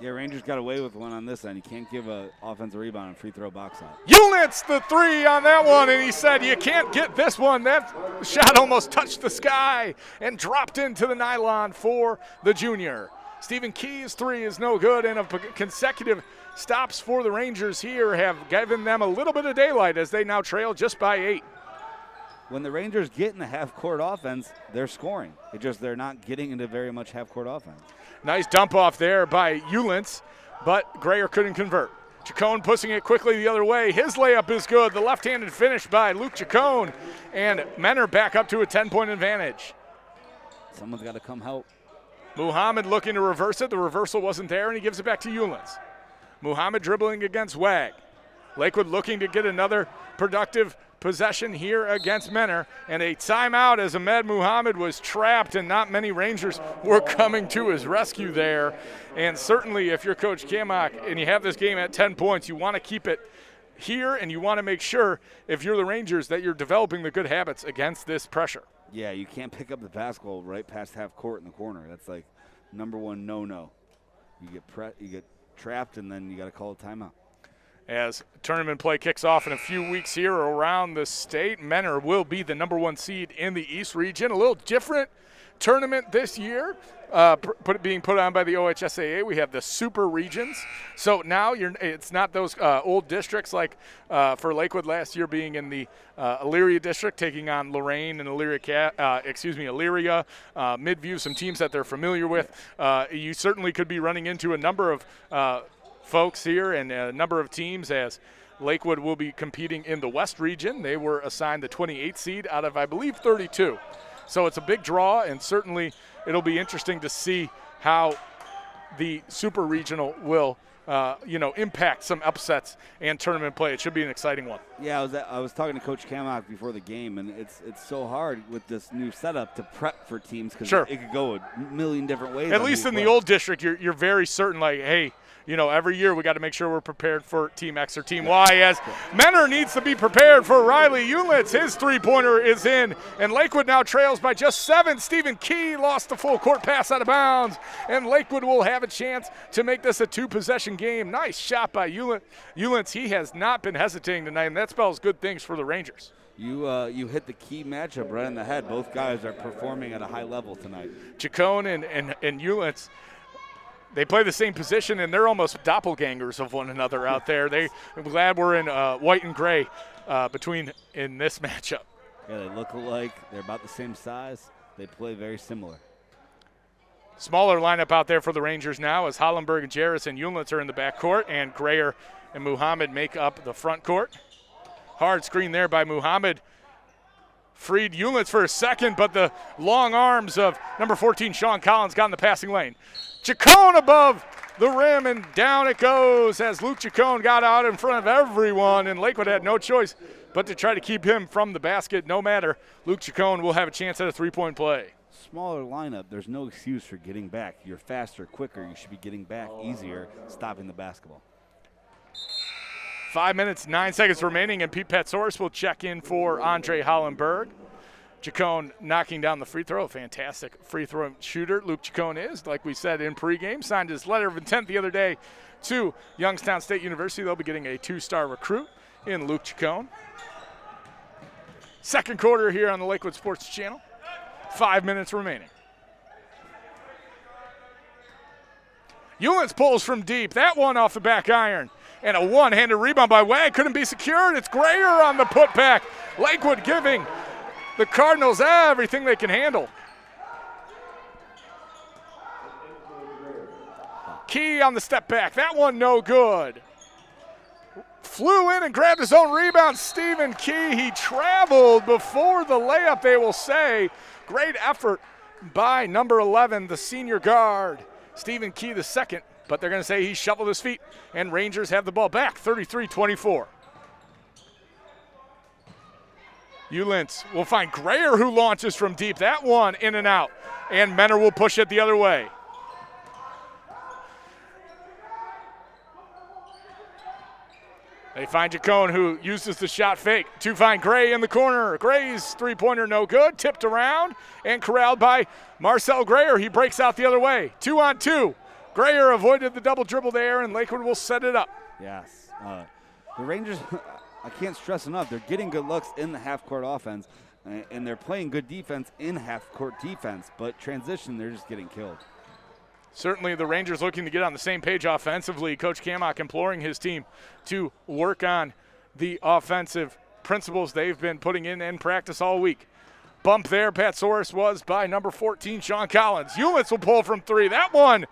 Yeah, Rangers got away with one on this end. You can't give an offensive rebound and free throw box out.
Yulnitz the 3 on that one, and he said, you can't get this one. That shot almost touched the sky and dropped into the nylon for the junior. Stephen Key's 3 is no good, and a consecutive stops for the Rangers here have given them a little bit of daylight as they now trail just by 8.
When the Rangers get in the half-court offense, they're scoring. They're not getting into very much half-court offense.
Nice dump off there by Yulnitz, but Grayer couldn't convert. Chacon pushing it quickly the other way. His layup is good. The left-handed finish by Luke Chacon, and Menor back up to a 10-point advantage.
Someone's got to come help.
Muhammad looking to reverse it. The reversal wasn't there, and he gives it back to Yulnitz. Muhammad dribbling against Wag. Lakewood looking to get another productive possession here against Menor, and a timeout as Ahmed Muhammad was trapped, and not many Rangers were coming to his rescue there. And certainly if you're Coach Kamak and you have this game at 10 points, you want to keep it here, and you want to make sure, if you're the Rangers, that you're developing the good habits against this pressure.
Yeah, you can't pick up the basketball right past half court in the corner. That's like number one no-no. You get trapped, and then you got to call a timeout.
As tournament play kicks off in a few weeks here around the state, Menor will be the number 1 seed in the East region. A little different tournament this year, being put on by the OHSAA. We have the super regions. So now it's not those old districts like for Lakewood last year being in the Elyria district, taking on Lorain and Elyria, Midview, some teams that they're familiar with. You certainly could be running into a number of folks here and a number of teams as Lakewood will be competing in the West region. They were assigned the 28th seed out of, I believe, 32. So it's a big draw, and certainly it'll be interesting to see how the super regional will impact some upsets and tournament play. It should be an exciting one.
Yeah, I was talking to Coach Kamak before the game, and it's so hard with this new setup to prep for teams because
sure,
it could go a million different ways.
At least in the old district, you're very certain, like, hey, every year we got to make sure we're prepared for Team X or Team Y, as Menor needs to be prepared for Riley Yulnitz. His three-pointer is in, and Lakewood now trails by just 7. Stephen Key lost the full court pass out of bounds, and Lakewood will have a chance to make this a 2-possession game. Nice shot by Yulnitz. He has not been hesitating tonight, and that spells good things for the Rangers.
You hit the key matchup right in the head. Both guys are performing at a high level tonight.
Chacon and Yulnitz, They play the same position, and they're almost doppelgangers of one another out there. I'm glad we're in white and gray in this matchup.
Yeah, they look alike. They're about the same size. They play very similar.
Smaller lineup out there for the Rangers now as Hollenberg and Jarris and Unlitz are in the backcourt, and Grayer and Muhammad make up the front court. Hard screen there by Muhammad. Freed Unlitz for a second, but the long arms of number 14, Sean Collins, got in the passing lane. Chacon above the rim, and down it goes as Luke Chacon got out in front of everyone, and Lakewood had no choice but to try to keep him from the basket. No matter, Luke Chacon will have a chance at a three-point play.
Smaller lineup, there's no excuse for getting back. You're faster, quicker. You should be getting back easier, stopping the basketball.
5 minutes, 9 seconds remaining, and Pete Petsoris will check in for Andre Hollenberg. Chacon knocking down the free throw. Fantastic free throw shooter Luke Chacon is, like we said in pregame. Signed his letter of intent the other day to Youngstown State University. They'll be getting a 2-star recruit in Luke Chacon. Second quarter here on the Lakewood Sports Channel. 5 minutes remaining. Eulens pulls from deep. That one off the back iron. And a one-handed rebound by Wag. Couldn't be secured. It's Grayer on the putback. Lakewood giving the Cardinals everything they can handle. Key on the step back. That one no good. Flew in and grabbed his own rebound. Stephen Key, he traveled before the layup, they will say. Great effort by number 11, the senior guard, Stephen Key the second. But they're going to say he shuffled his feet, and Rangers have the ball back, 33-24. Eulens will find Grayer, who launches from deep. That one in and out, and Menor will push it the other way. They find Chacon, who uses the shot fake to find Gray in the corner. Gray's three-pointer no good, tipped around and corralled by Marcel Grayer. He breaks out the other way. 2-on-2. Grayer avoided the double dribble there, and Lakewood will set it up.
Yes. The Rangers, I can't stress enough, they're getting good looks in the half-court offense, and they're playing good defense in half-court defense, but transition, they're just getting killed.
Certainly the Rangers looking to get on the same page offensively. Coach Kamock imploring his team to work on the offensive principles they've been putting in practice all week. Bump there, Petsoris was by number 14, Sean Collins. Eulens will pull from three. That one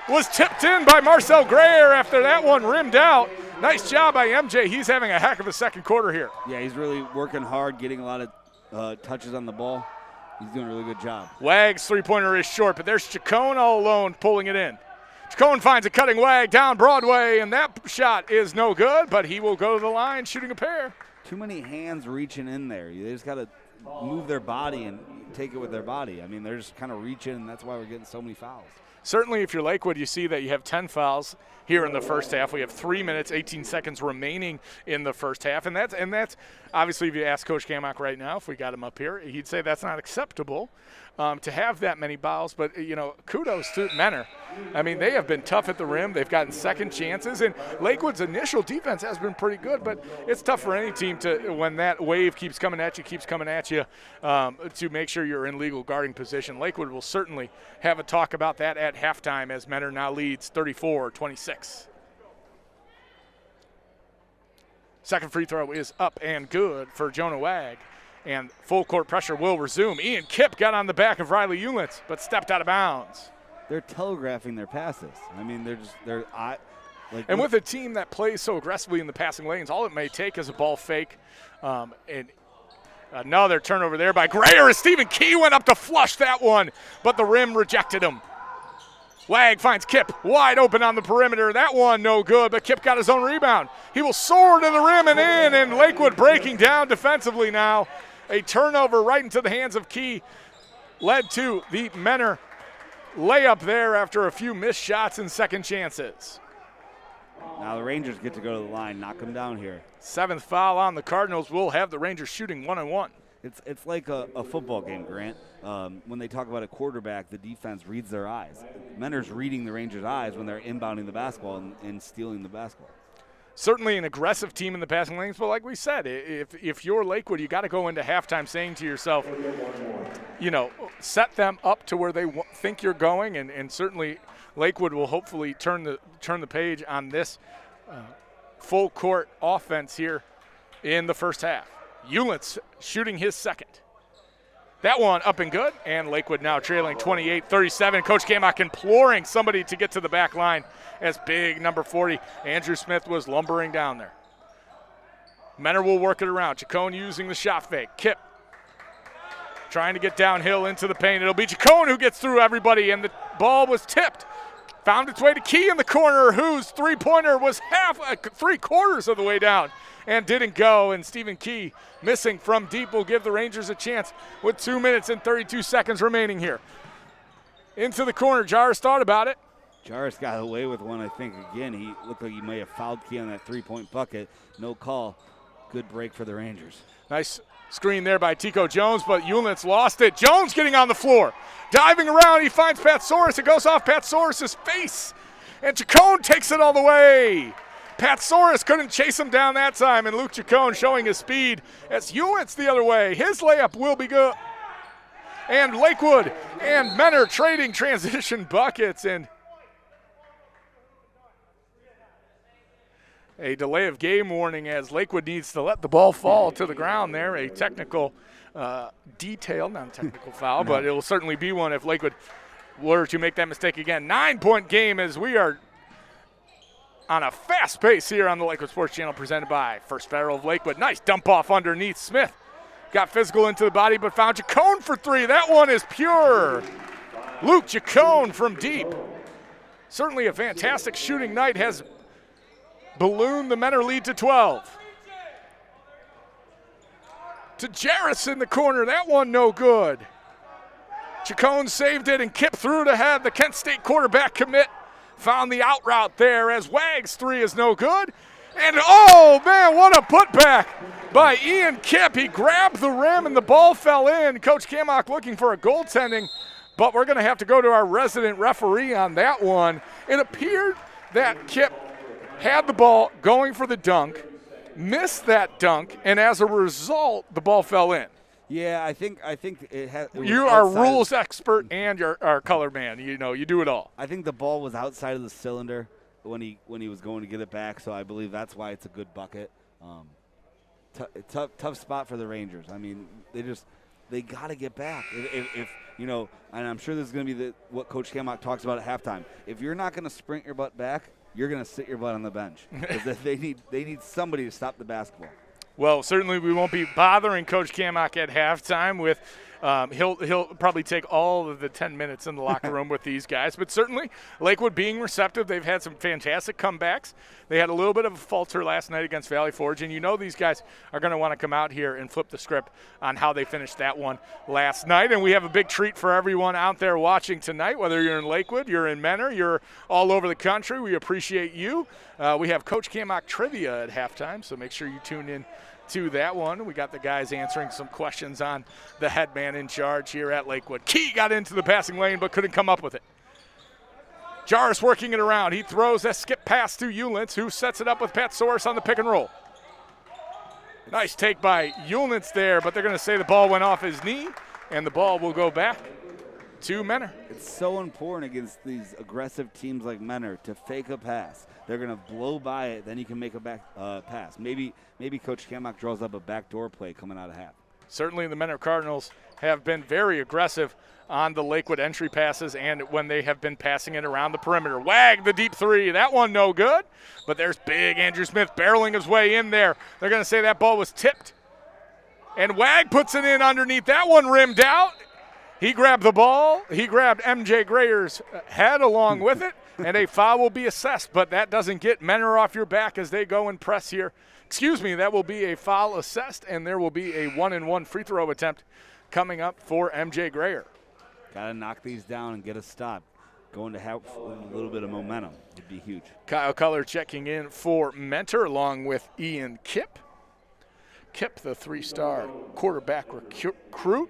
was tipped in by Marcel Grayer after that one rimmed out. Nice job by MJ. He's having a heck of a second quarter here.
Yeah, he's really working hard, getting a lot of touches on the ball. He's doing a really good job.
Wag's three-pointer is short, but there's Chacon all alone pulling it in. Chacon finds a cutting Wag down Broadway, and that shot is no good, but he will go to the line shooting a pair.
Too many hands reaching in there. They just got to move their body and take it with their body. I mean, they're just kind of reaching, and that's why we're getting so many fouls.
Certainly, if you're Lakewood, you see that you have 10 fouls here in the first half. We have 3 minutes, 18 seconds remaining in the first half, and that's obviously, if you ask Coach Kamock right now, if we got him up here, he'd say that's not acceptable to have that many fouls. But kudos to Menor. I mean, they have been tough at the rim. They've gotten second chances, and Lakewood's initial defense has been pretty good. But it's tough for any team to, when that wave keeps coming at you, to make sure you're in legal guarding position. Lakewood will certainly have a talk about that at halftime as Menor now leads 34-26. Second free throw is up and good for Jonah Wag. And full court pressure will resume. Ian Kipp got on the back of Riley Eulens, but stepped out of bounds.
They're telegraphing their passes. I mean,
and with a team that plays so aggressively in the passing lanes, all it may take is a ball fake. And another turnover there by Grayer as Stephen Key went up to flush that one, but the rim rejected him. Wag finds Kipp wide open on the perimeter. That one no good, but Kipp got his own rebound. He will soar to the rim and in, and Lakewood breaking down defensively now. A turnover right into the hands of Key led to the Menor layup there after a few missed shots and second chances.
Now the Rangers get to go to the line, knock them down here.
Seventh foul on the Cardinals will have the Rangers shooting 1-on-1.
It's like a football game, Grant. When they talk about a quarterback, the defense reads their eyes. Menor's reading the Rangers' eyes when they're inbounding the basketball and stealing the basketball.
Certainly an aggressive team in the passing lanes, but like we said, if you're Lakewood, you got to go into halftime saying to yourself, set them up to where they think you're going, and certainly Lakewood will hopefully turn the page on this full court offense here in the first half. Ullens shooting his second. That one up and good, and Lakewood now trailing 28-37. Coach Kamach imploring somebody to get to the back line as big number 40, Andrew Smith, was lumbering down there. Menor will work it around. Chacon using the shot fake. Kip trying to get downhill into the paint. It'll be Chacon who gets through everybody, and the ball was tipped. Found its way to Key in the corner, whose three-pointer was three-quarters of the way down and didn't go. And Stephen Key, missing from deep, will give the Rangers a chance with 2 minutes and 32 seconds remaining here. Into the corner. Jarvis thought about it.
Jarvis got away with one, I think. Again, he looked like he may have fouled Key on that three-point bucket. No call. Good break for the Rangers.
Nice screen there by Tico Jones, but Ullens lost it. Jones getting on the floor. Diving around, he finds Patsoris. It goes off Patsoris' face. And Chacon takes it all the way. Patsoris couldn't chase him down that time, and Luke Chacon showing his speed as Ullens the other way. His layup will be good. And Lakewood and Menor trading transition buckets, and a delay of game warning as Lakewood needs to let the ball fall to the ground there. A technical detail, not a technical foul, but it will certainly be one if Lakewood were to make that mistake again. 9-point game as we are on a fast pace here on the Lakewood Sports Channel, presented by First Federal of Lakewood. Nice dump off underneath. Smith got physical into the body, but found Chacon for three. That one is pure. Luke Chacon from deep. Certainly a fantastic shooting night, has ballooned the Menor lead to 12. To Jarris in the corner. That one no good. Chacon saved it, and Kip threw it ahead. The Kent State quarterback commit found the out route there as Wag's three is no good. And oh man, what a putback by Ian Kip. He grabbed the rim and the ball fell in. Coach Kamach looking for a goaltending, but we're going to have to go to our resident referee on that one. It appeared that Kip had the ball going for the dunk, missed that dunk, and as a result, the ball fell in.
Yeah, I think it has.
You are a rules expert and you're our color man. You know, you do it all.
I think the ball was outside of the cylinder when he was going to get it back, so I believe that's why it's a good bucket. Tough spot for the Rangers. I mean, they got to get back. If you know, and I'm sure this is going to be what Coach Kamach talks about at halftime. If you're not going to sprint your butt back, you're going to sit your butt on the bench. Because they need somebody to stop the basketball.
Well, certainly we won't be bothering Coach Kamach at halftime with he'll probably take all of the 10 minutes in the locker room with these guys. But certainly Lakewood being receptive. They've had some fantastic comebacks. They had a little bit of a falter last night against Valley Forge, and you know these guys are going to want to come out here and flip the script on how they finished that one last night. And we have a big treat for everyone out there watching tonight, whether you're in Lakewood, you're in Menor, you're all over the country. We appreciate you. We have Coach Kamach trivia at halftime, so make sure you tune in to that one. We got the guys answering some questions on the head man in charge here at Lakewood. Key got into the passing lane but couldn't come up with it. Jarvis working it around. He throws a skip pass to Ullens, who sets it up with Patsoris on the pick and roll. Nice take by Ullens there, but they're going to say the ball went off his knee, and the ball will go back to Menor.
It's so important against these aggressive teams like Menor to fake a pass. They're going to blow by it, then you can make a back pass. Maybe Coach Kamach draws up a backdoor play coming out of half.
Certainly the Menor Cardinals have been very aggressive on the Lakewood entry passes and when they have been passing it around the perimeter. Wag the deep three. That one no good, but there's big Andrew Smith barreling his way in there. They're going to say that ball was tipped. And Wag puts it in underneath. That one rimmed out. He grabbed the ball. He grabbed MJ Grayer's head along with it, and a foul will be assessed, but that doesn't get Menor off your back as they go and press here. Excuse me, that will be a foul assessed, and there will be a 1-and-1 free throw attempt coming up for MJ Grayer.
Got to knock these down and get a stop. Going to have a little bit of momentum would be huge.
Kyle Culler checking in for Mentor along with Ian Kip. Kip, the three-star quarterback recruit.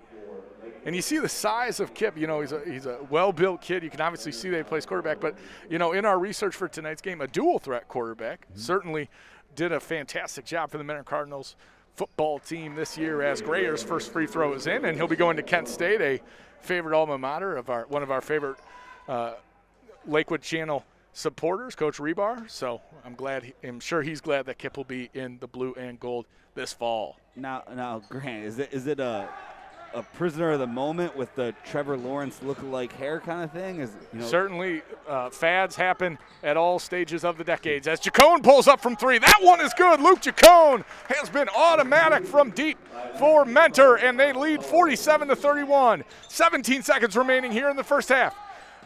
And you see the size of Kip. You know, he's a well-built kid. You can obviously see that he plays quarterback. But, you know, in our research for tonight's game, a dual-threat quarterback certainly did a fantastic job for the Menor Cardinals football team this year as Grayer's first free throw is in. And he'll be going to Kent State, a favorite alma mater of one of our favorite Lakewood Channel supporters, Coach Rebar. So I'm sure he's glad that Kip will be in the blue and gold this fall.
Now, Grant, is it a prisoner of the moment with the Trevor Lawrence look-alike hair kind of thing?
Certainly, fads happen at all stages of the decades. As Jacone pulls up from three, that one is good. Luke Jacone has been automatic from deep for Mentor, and they lead 47-31. 17 seconds remaining here in the first half.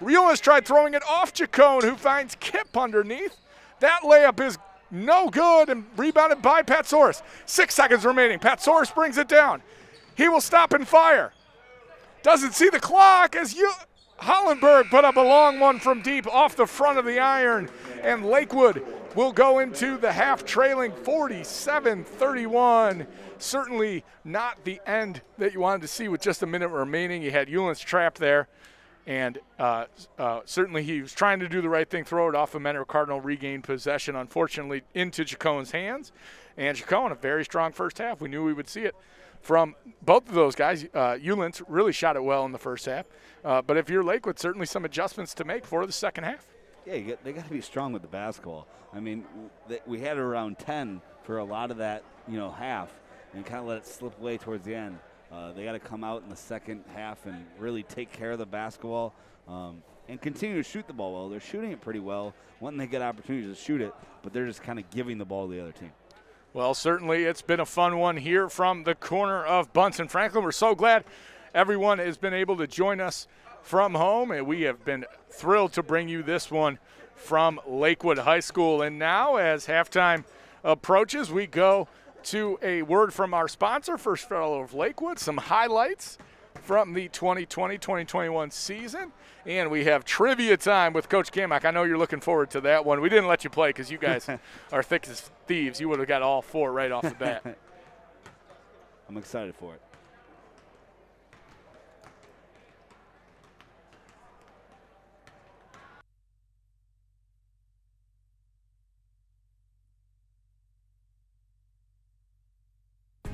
Riolas tried throwing it off Jacone, who finds Kip underneath. That layup is no good and rebounded by Patsoris. 6 seconds remaining. Patsoris brings it down. He will stop and fire. Doesn't see the clock as Hollenberg put up a long one from deep off the front of the iron, and Lakewood will go into the half trailing 47-31. Certainly not the end that you wanted to see with just a minute remaining. You had Eulens trapped there, and certainly he was trying to do the right thing, throw it off of Mentor. Cardinal regained possession, unfortunately, into Jacone's hands. And Jacone, a very strong first half. We knew we would see it from both of those guys. Eulens really shot it well in the first half. But if you're Lakewood, certainly some adjustments to make for the second half.
Yeah, they got to be strong with the basketball. I mean, we had around 10 for a lot of that, half, and kind of let it slip away towards the end. They got to come out in the second half and really take care of the basketball and continue to shoot the ball well. They're shooting it pretty well when they get opportunities to shoot it, but they're just kind of giving the ball to the other team.
Well, certainly it's been a fun one here from the corner of Bunsen Franklin. We're so glad everyone has been able to join us from home, and we have been thrilled to bring you this one from Lakewood High School. And now, as halftime approaches, we go to a word from our sponsor, First Federal of Lakewood, some highlights from the 2020-2021 season, and we have trivia time with Coach Kamak. I know you're looking forward to that one. We didn't let you play because you guys are thick as thieves. You would have got all four right off the bat.
I'm excited for it.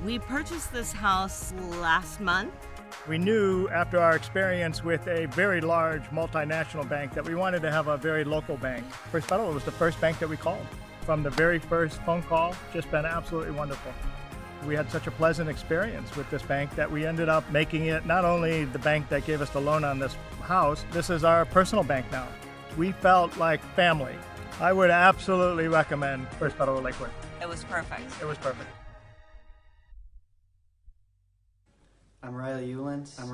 We purchased this house last month.
We knew after our experience with a very large multinational bank that we wanted to have a very local bank. First Federal was the first bank that we called. From the very first phone call, just been absolutely wonderful. We had such a pleasant experience with this bank that we ended up making it not only the bank that gave us the loan on this house, this is our personal bank now. We felt like family. I would absolutely recommend First Federal Lakewood.
It was perfect.
It was perfect.
I'm Riley Eulens. And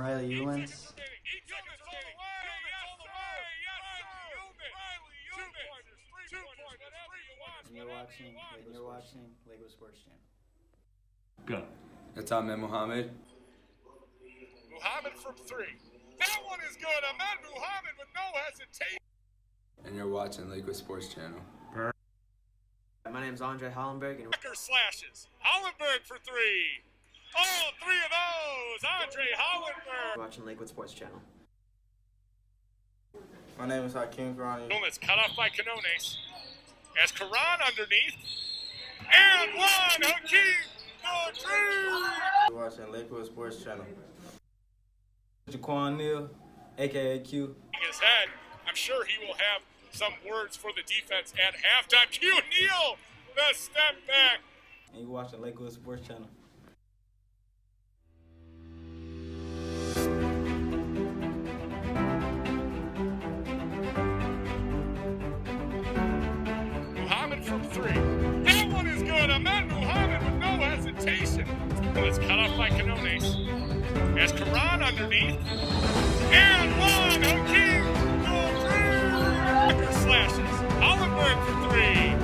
you're watching Lakewood Sports Channel.
Go. That's Ahmed Muhammad.
Muhammad from three. That one is good. Ahmed Muhammad with no hesitation.
And you're watching Lakewood Sports Channel.
My name's Andre Hollenberg, and
Slashes. Hollenberg for three. All three of those. Andre Hollenberg.
you're watching Lakewood Sports Channel.
My name is Hakeem Karani.
It's cut off by Canones. As Karan underneath. And one. Hakeem. The three.
You're watching Lakewood Sports Channel.
Jaquan Neal, a.k.a. Q.
His head. I'm sure he will have some words for the defense at halftime. Q Neal, the step back.
And you're watching Lakewood Sports Channel.
Muhammad from three. That one is good. Ahmed Muhammad with no hesitation. But it's cut off by Canones. As Karan underneath. And one. Hakeem. The three. Slashes. Hollenberg for three.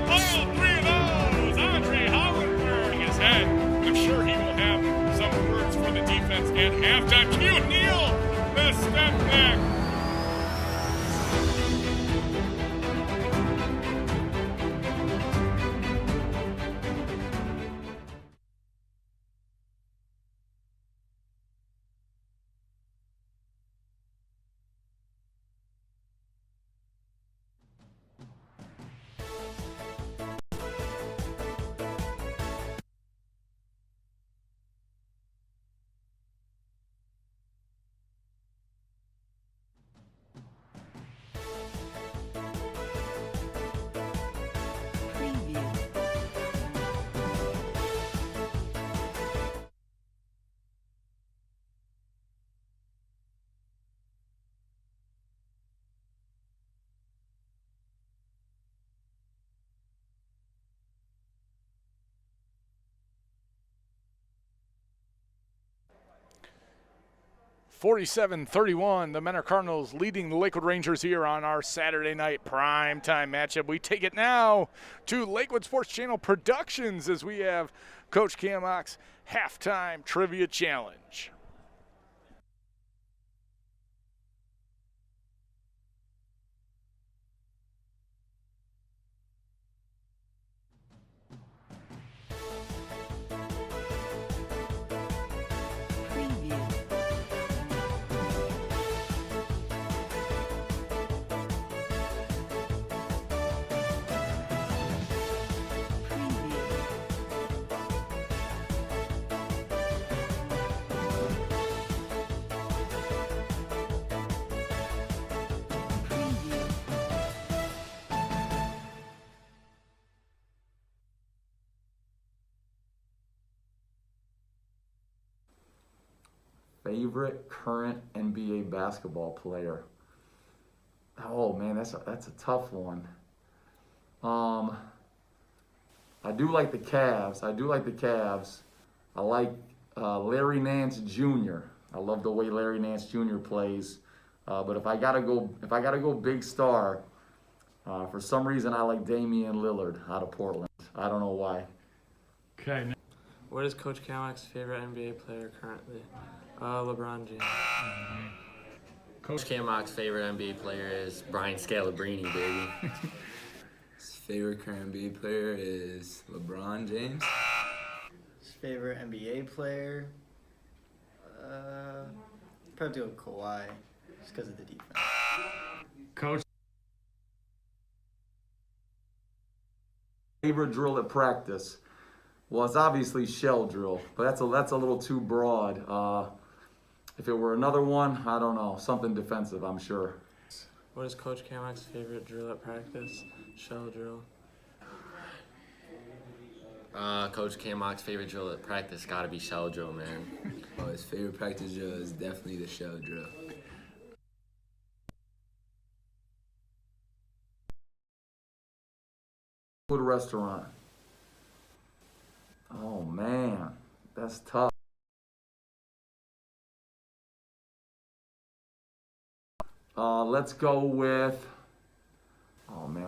All three of those. Andre Hollenberg. His head. I'm sure he will have some words for the defense at halftime. Q Neal. The step back. 47-31. The Menor Cardinals leading the Lakewood Rangers here on our Saturday night primetime matchup. We take it now to Lakewood Sports Channel Productions as we have Coach Cam Ock's halftime trivia challenge.
Favorite current NBA basketball player? Oh man, that's a tough one. I do like the Cavs. I like Larry Nance Jr. I love the way Larry Nance Jr. plays. But if I gotta go big star, for some reason I like Damian Lillard out of Portland. I don't know why.
Okay.
What is Coach Kamak's favorite NBA player currently? LeBron James.
Coach Kamak's favorite NBA player is Brian Scalabrine, baby.
His favorite current NBA player is LeBron James.
His favorite NBA player? Probably go Kawhi, just because of the defense.
Coach.
Favorite drill at practice? Well, it's obviously shell drill, but that's a little too broad. If it were another one, I don't know, something defensive, I'm sure.
What is Coach Kamak's favorite drill at practice? Shell drill.
Coach Kamak's favorite drill at practice gotta be shell drill, man.
Oh, his favorite practice drill is definitely the shell drill.
Food restaurant. Oh man, that's tough. Let's go with. Oh man,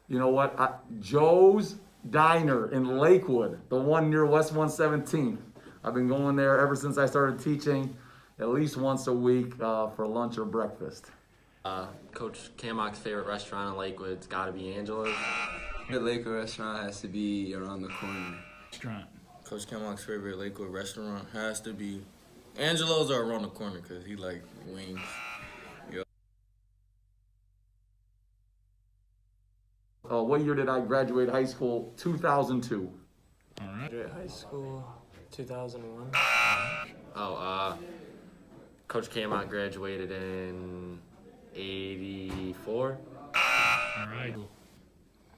you know what? Joe's Diner in Lakewood, the one near West 117th. I've been going there ever since I started teaching, at least once a week for lunch or breakfast.
Coach Kamak's favorite restaurant in Lakewood's gotta be Angela's.
The Lakewood restaurant has to be around the corner.
Restaurant.
Coach Kamak's favorite Lakewood restaurant has to be Angelo's or around the corner because he like wings.
What year did I graduate high school? 2002.
All right.
Graduate high school, 2001.
Coach Kamak graduated in 84.
All right.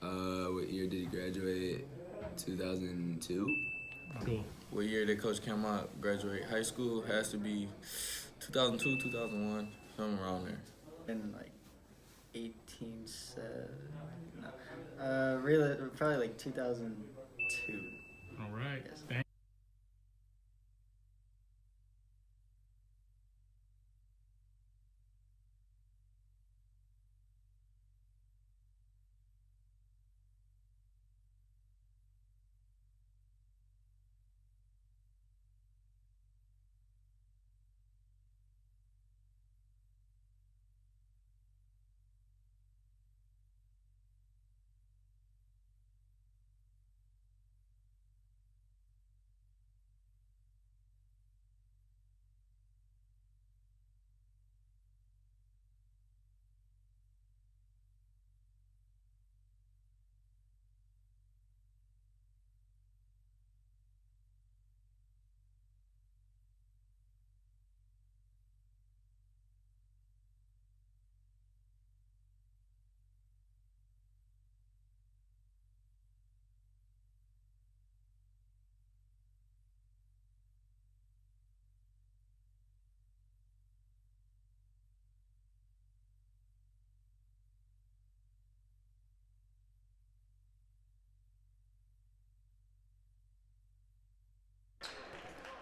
What year did he graduate? 2002.
Cool.
What year did Coach Kamak graduate high school? Has to be 2002, 2001, somewhere around there.
In like really, probably like 2002.
All right.
Yes.
Thank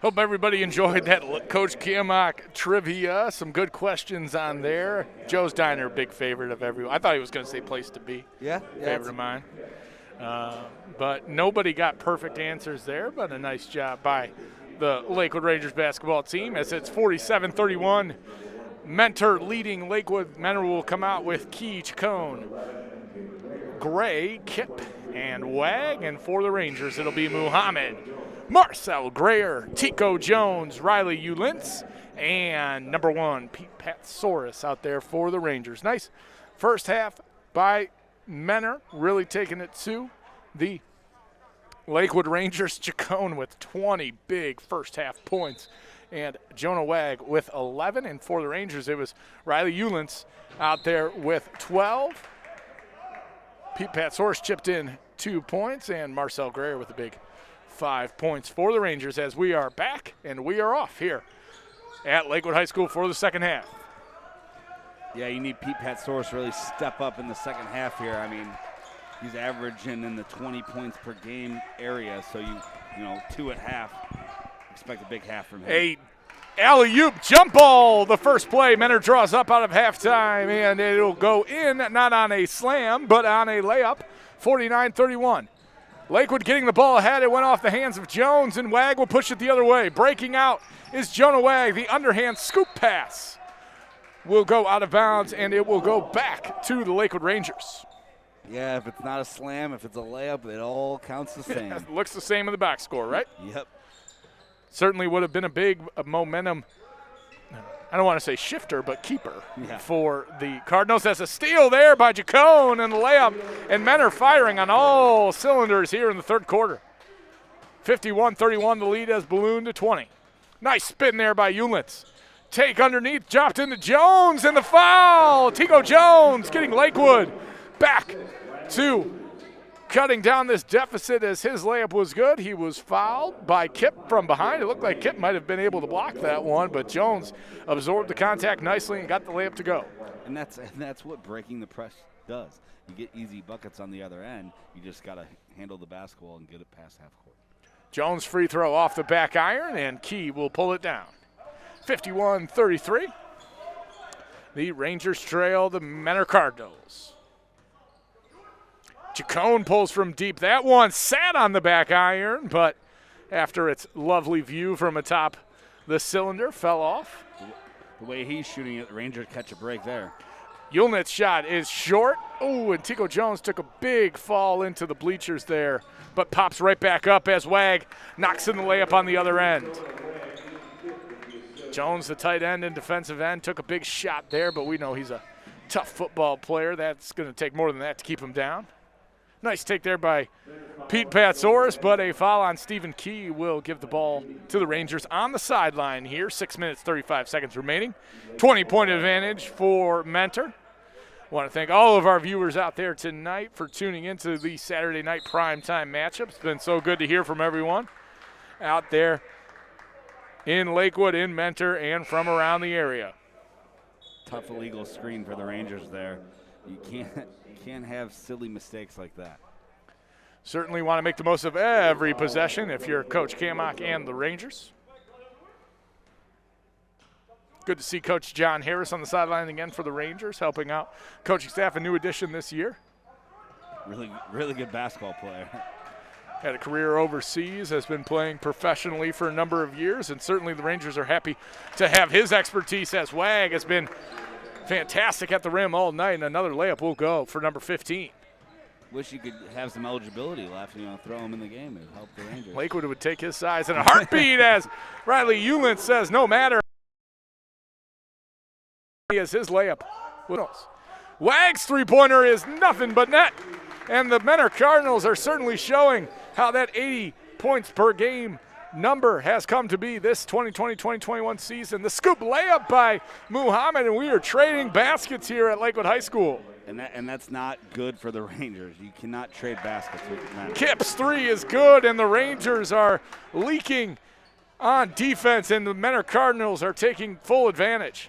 Hope everybody enjoyed that Coach Kiamak trivia. Some good questions on there. Joe's Diner, big favorite of everyone. I thought he was going to say place to be.
Yeah.
Favorite of mine. But nobody got perfect answers there, but a nice job by the Lakewood Rangers basketball team as it's 47-31. Mentor leading Lakewood. Mentor will come out with Key, Chacon, Gray, Kip, and Wag. And for the Rangers, it'll be Muhammad, Marcel Grayer, Tico Jones, Riley Ulintz, and number 1, Pete Patsaurus out there for the Rangers. Nice first half by Mentor, really taking it to the Lakewood Rangers. Chacon with 20 big first half points, and Jonah Wag with 11. And for the Rangers, it was Riley Ulintz out there with 12. Pete Patsaurus chipped in 2 points, and Marcel Grayer with a big 5 points for the Rangers as we are back and we are off here at Lakewood High School for the second half.
Yeah, you need Pete Patsaurus to really step up in the second half here. I mean, he's averaging in the 20 points per game area, so you know, 2 at half. Expect a big half from him.
A alley-oop jump ball, the first play. Mentor draws up out of halftime, and it'll go in, not on a slam, but on a layup, 49-31. Lakewood getting the ball ahead. It went off the hands of Jones, and Wag will push it the other way. Breaking out is Jonah Wag. The underhand scoop pass will go out of bounds, and it will go back to the Lakewood Rangers.
Yeah, if it's not a slam, if it's a layup, it all counts the same.
Looks the same in the box score, right?
Yep.
Certainly would have been a big momentum, I don't want to say shifter, but keeper for the Cardinals. As a steal there by Chacon and the layup, and Mentor firing on all cylinders here in the third quarter. 51-31, the lead has ballooned to 20. Nice spin there by Ulintz. Take underneath, dropped into Jones, and the foul. Tico Jones getting Lakewood back to cutting down this deficit as his layup was good. He was fouled by Kip from behind. It looked like Kip might have been able to block that one, but Jones absorbed the contact nicely and got the layup to go.
And that's what breaking the press does. You get easy buckets on the other end. You just got to handle the basketball and get it past half court.
Jones free throw off the back iron, and Key will pull it down. 51-33. The Rangers trail the Mentor Cardinals. Chacon pulls from deep. That one sat on the back iron, but after its lovely view from atop the cylinder, fell off.
The way he's shooting it, the Rangers catch a break there.
Ulnitz's shot is short. Oh, and Tico Jones took a big fall into the bleachers there, but pops right back up as Wag knocks in the layup on the other end. Jones, the tight end and defensive end, took a big shot there, but we know he's a tough football player. That's going to take more than that to keep him down. Nice take there by Pete Patsaurus, but a foul on Stephen Key will give the ball to the Rangers on the sideline here. 6 minutes, 35 seconds remaining. 20-point advantage for Mentor. Want to thank all of our viewers out there tonight for tuning into the Saturday Night Primetime Matchup. It's been so good to hear from everyone out there in Lakewood, in Mentor, and from around the area.
Tough illegal screen for the Rangers there. You can't have silly mistakes like that.
Certainly want to make the most of every possession if you're Coach Kiamak and the Rangers. Good to see Coach John Harris on the sideline again for the Rangers, helping out coaching staff, a new addition this year.
Really good basketball player.
Had a career overseas, has been playing professionally for a number of years, and certainly the Rangers are happy to have his expertise as Wag has been fantastic at the rim all night, and another layup will go for number 15.
Wish you could have some eligibility left, throw him in the game and help the Rangers.
Lakewood would take his size in a heartbeat as Riley Ulintz says no matter. As his layup. Wag's three-pointer is nothing but net, and the Mentor Cardinals are certainly showing how that 80 points per game number has come to be this 2020-2021 season. The scoop layup by Muhammad, and we are trading baskets here at Lakewood High School.
And that's not good for the Rangers. You cannot trade baskets with Mentor.
Kip's three is good, and the Rangers are leaking on defense, and the Mentor Cardinals are taking full advantage.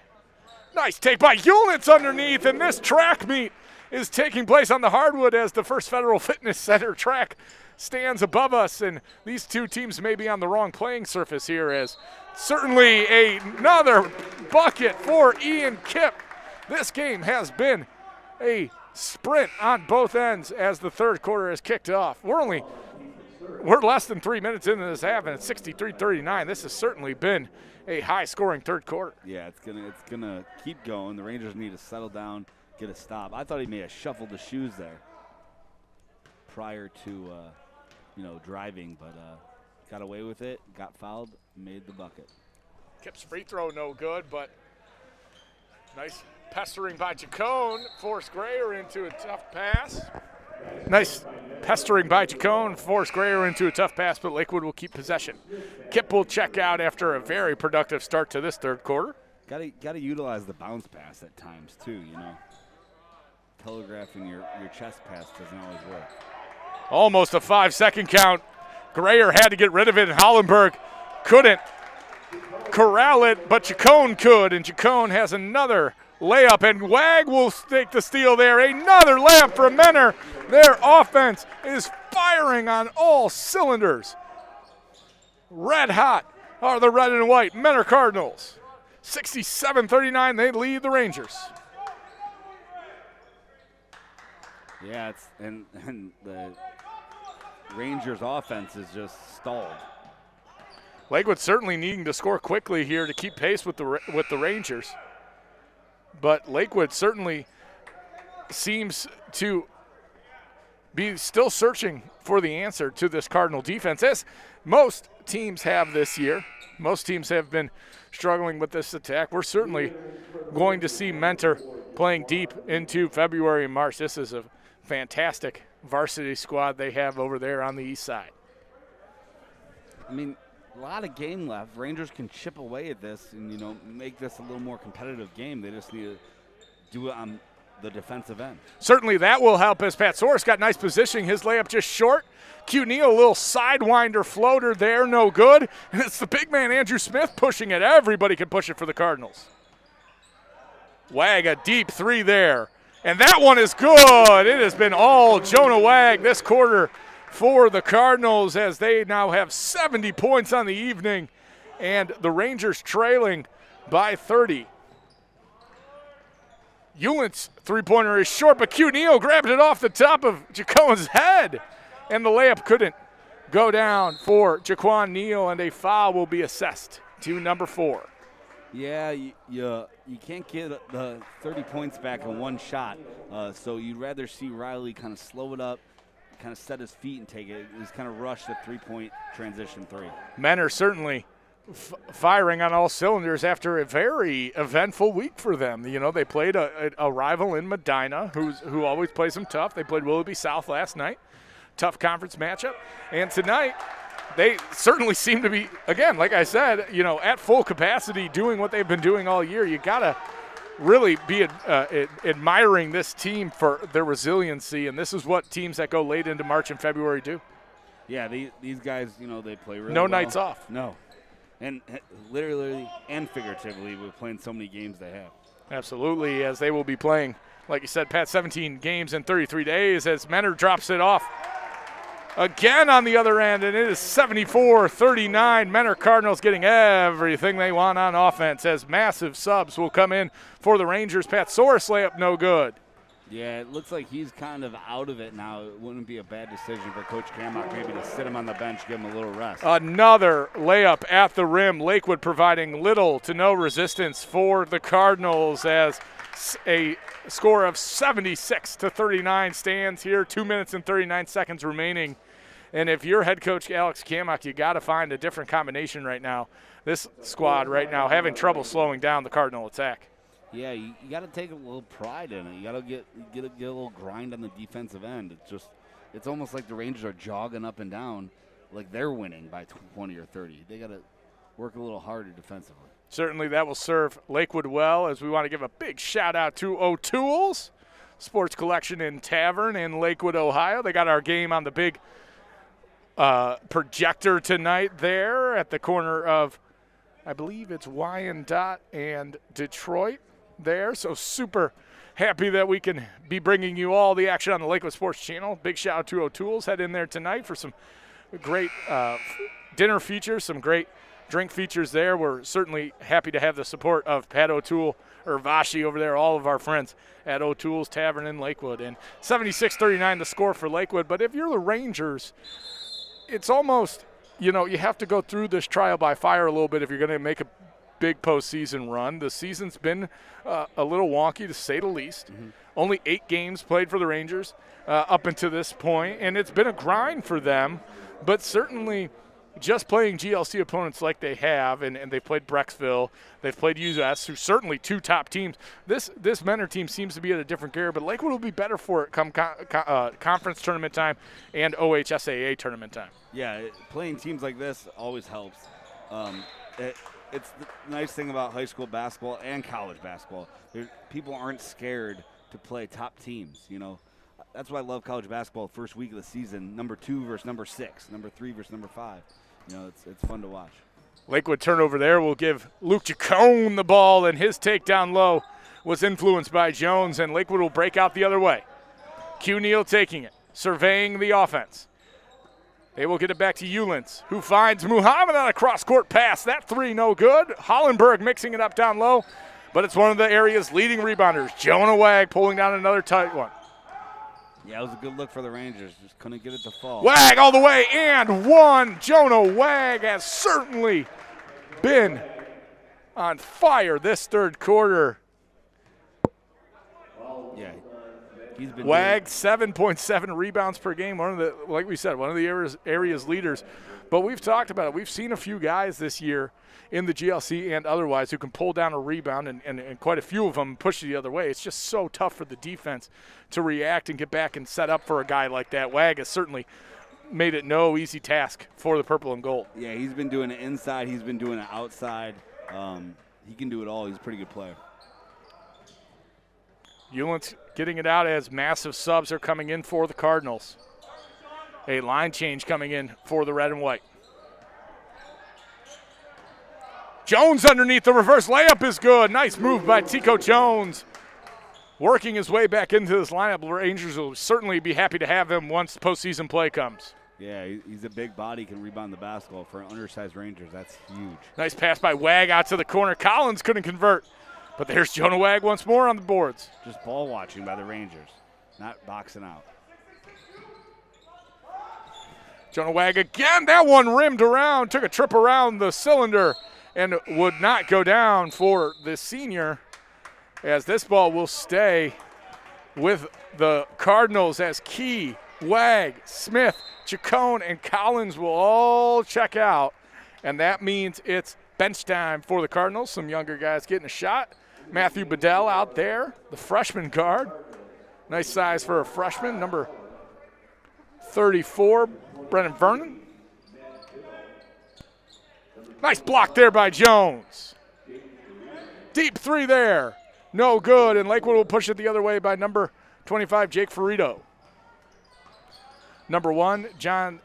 Nice take by Ulintz underneath, and this track meet is taking place on the hardwood as the First Federal Fitness Center track stands above us, and these two teams may be on the wrong playing surface here, as certainly another bucket for Ian Kipp. This game has been a sprint on both ends as the third quarter has kicked off. We're less than 3 minutes into this half, and it's 63-39. This has certainly been a high-scoring third quarter.
Yeah, it's gonna keep going. The Rangers need to settle down, get a stop. I thought he may have shuffled the shoes there prior to driving, but got away with it, got fouled, made the bucket.
Kipp's free throw no good, but nice pestering by Chacon, forced Grayer into a tough pass. Nice pestering by Chacon, forced Grayer into a tough pass, but Lakewood will keep possession. Kipp will check out after a very productive start to this third quarter.
Got to utilize the bounce pass at times too, Telegraphing your chest pass doesn't always work.
Almost a 5-second count. Grayer had to get rid of it, and Hollenberg couldn't corral it, but Chacon could, and Chacon has another layup, and Wag will take the steal there. Another layup for Menor. Their offense is firing on all cylinders. Red hot are the red and white Menor Cardinals. 67-39, they lead the Rangers.
Yeah, and the Rangers offense is just stalled.
Lakewood certainly needing to score quickly here to keep pace with the Rangers. But Lakewood certainly seems to be still searching for the answer to this Cardinal defense, as most teams have this year. Most teams have been struggling with this attack. We're certainly going to see Mentor playing deep into February and March. This is a fantastic varsity squad they have over there on the east side.
I mean, a lot of game left. Rangers can chip away at this and, make this a little more competitive game. They just need to do it on the defensive end.
Certainly that will help, as Pat Soros got nice positioning. His layup just short. Q Neal, a little sidewinder floater there, no good. And it's the big man, Andrew Smith, pushing it. Everybody can push it for the Cardinals. Wag, a deep three there. And that one is good. It has been all Jonah Wag this quarter for the Cardinals, as they now have 70 points on the evening, and the Rangers trailing by 30. Hewlett's three-pointer is short, but Q Neal grabbed it off the top of Jaquan's head, and the layup couldn't go down for Jaquan Neal, and a foul will be assessed to number 4.
Yeah, you can't get the 30 points back in one shot, so you'd rather see Riley kind of slow it up, kind of set his feet and take it. He's kind of rushed the three-point transition three.
Menor certainly firing on all cylinders after a very eventful week for them. They played a rival in Medina who always plays them tough. They played Willoughby South last night. Tough conference matchup. And tonight, they certainly seem to be, again, like I said, at full capacity doing what they've been doing all year. You got to really be admiring this team for their resiliency, and this is what teams that go late into March and February do.
Yeah, these guys, they play really
no
well.
Nights off.
No. And literally and figuratively, we're playing so many games they have.
Absolutely, as they will be playing, like you said, Pat, 17 games in 33 days as Menor drops it off again on the other end, and it is 74-39. Menor Cardinals getting everything they want on offense, as massive subs will come in for the Rangers. Pat Soros layup no good.
Yeah, it looks like he's kind of out of it now. It wouldn't be a bad decision for Coach Kamok maybe to sit him on the bench, give him a little rest.
Another layup at the rim. Lakewood providing little to no resistance for the Cardinals, as a score of 76-39 stands here. 2 minutes and 39 seconds remaining. And if you're head coach Alex Kamok, you got to find a different combination right now. This squad right now having trouble slowing down the Cardinal attack.
Yeah, you got to take a little pride in it. You got to get a little grind on the defensive end. It's almost like the Rangers are jogging up and down like they're winning by 20 or 30. They got to work a little harder defensively.
Certainly that will serve Lakewood well, as we want to give a big shout out to O'Toole's Sports Collection and Tavern in Lakewood, Ohio. They got our game on the big projector tonight there at the corner of, I believe it's Wyandotte and Detroit there. So super happy that we can be bringing you all the action on the Lakewood Sports Channel. Big shout out to O'Toole's. Head in there tonight for some great dinner features, some great drink features there. We're certainly happy to have the support of Pat O'Toole, or Vashi over there, all of our friends at O'Toole's Tavern in Lakewood. And 76-39 the score for Lakewood. But if you're the Rangers, it's almost, you have to go through this trial by fire a little bit if you're going to make a big postseason run. The season's been a little wonky, to say the least. Mm-hmm. Only 8 games played for the Rangers up until this point, and it's been a grind for them. But certainly just playing GLC opponents like they have, and they've played Brecksville, they've played US, who certainly 2 top teams. This Menor team seems to be at a different gear, but Lakewood will be better for it come conference tournament time and OHSAA tournament time.
Yeah, playing teams like this always helps. It's the nice thing about high school basketball and college basketball. People aren't scared to play top teams, That's why I love college basketball. First week of the season, number 2 versus number 6, number 3 versus number 5. It's fun to watch.
Lakewood turnover there will give Luke Chacon the ball, and his takedown low was influenced by Jones, and Lakewood will break out the other way. Q Neal taking it, surveying the offense. They will get it back to Eulens, who finds Muhammad on a cross-court pass. That 3 no good. Hollenberg mixing it up down low, but it's one of the area's leading rebounders. Jonah Wag pulling down another tight one.
Yeah, it was a good look for the Rangers. Just couldn't get it to fall.
Wag all the way and one. Jonah Wag has certainly been on fire this third quarter.
Yeah, he's been
Wag 7.7 rebounds per game. Like we said, one of the area's leaders. But we've talked about it. We've seen a few guys this year in the GLC and otherwise who can pull down a rebound, and quite a few of them push it the other way. It's just so tough for the defense to react and get back and set up for a guy like that. Wag has certainly made it no easy task for the purple and gold.
Yeah, he's been doing it inside. He's been doing it outside. He can do it all. He's a pretty good player.
Eulens getting it out as massive subs are coming in for the Cardinals. A line change coming in for the red and white. Jones underneath, the reverse layup is good. Nice move by Tico Jones. Working his way back into this lineup. Rangers will certainly be happy to have him once postseason play comes.
Yeah, he's a big body, can rebound the basketball. For an undersized Rangers, that's huge.
Nice pass by Wag out to the corner. Collins couldn't convert. But there's Jonah Wag once more on the boards.
Just ball watching by the Rangers, not boxing out.
Jonah Wag again. That one rimmed around, took a trip around the cylinder, and would not go down for the senior, as this ball will stay with the Cardinals as Key, Wag, Smith, Chacon, and Collins will all check out. And that means it's bench time for the Cardinals. Some younger guys getting a shot. Matthew Bedell out there, the freshman guard. Nice size for a freshman, number 34, Brennan Vernon. Nice block there by Jones. Deep 3 there. No good, and Lakewood will push it the other way by number 25, Jake Ferrito. Number 1, John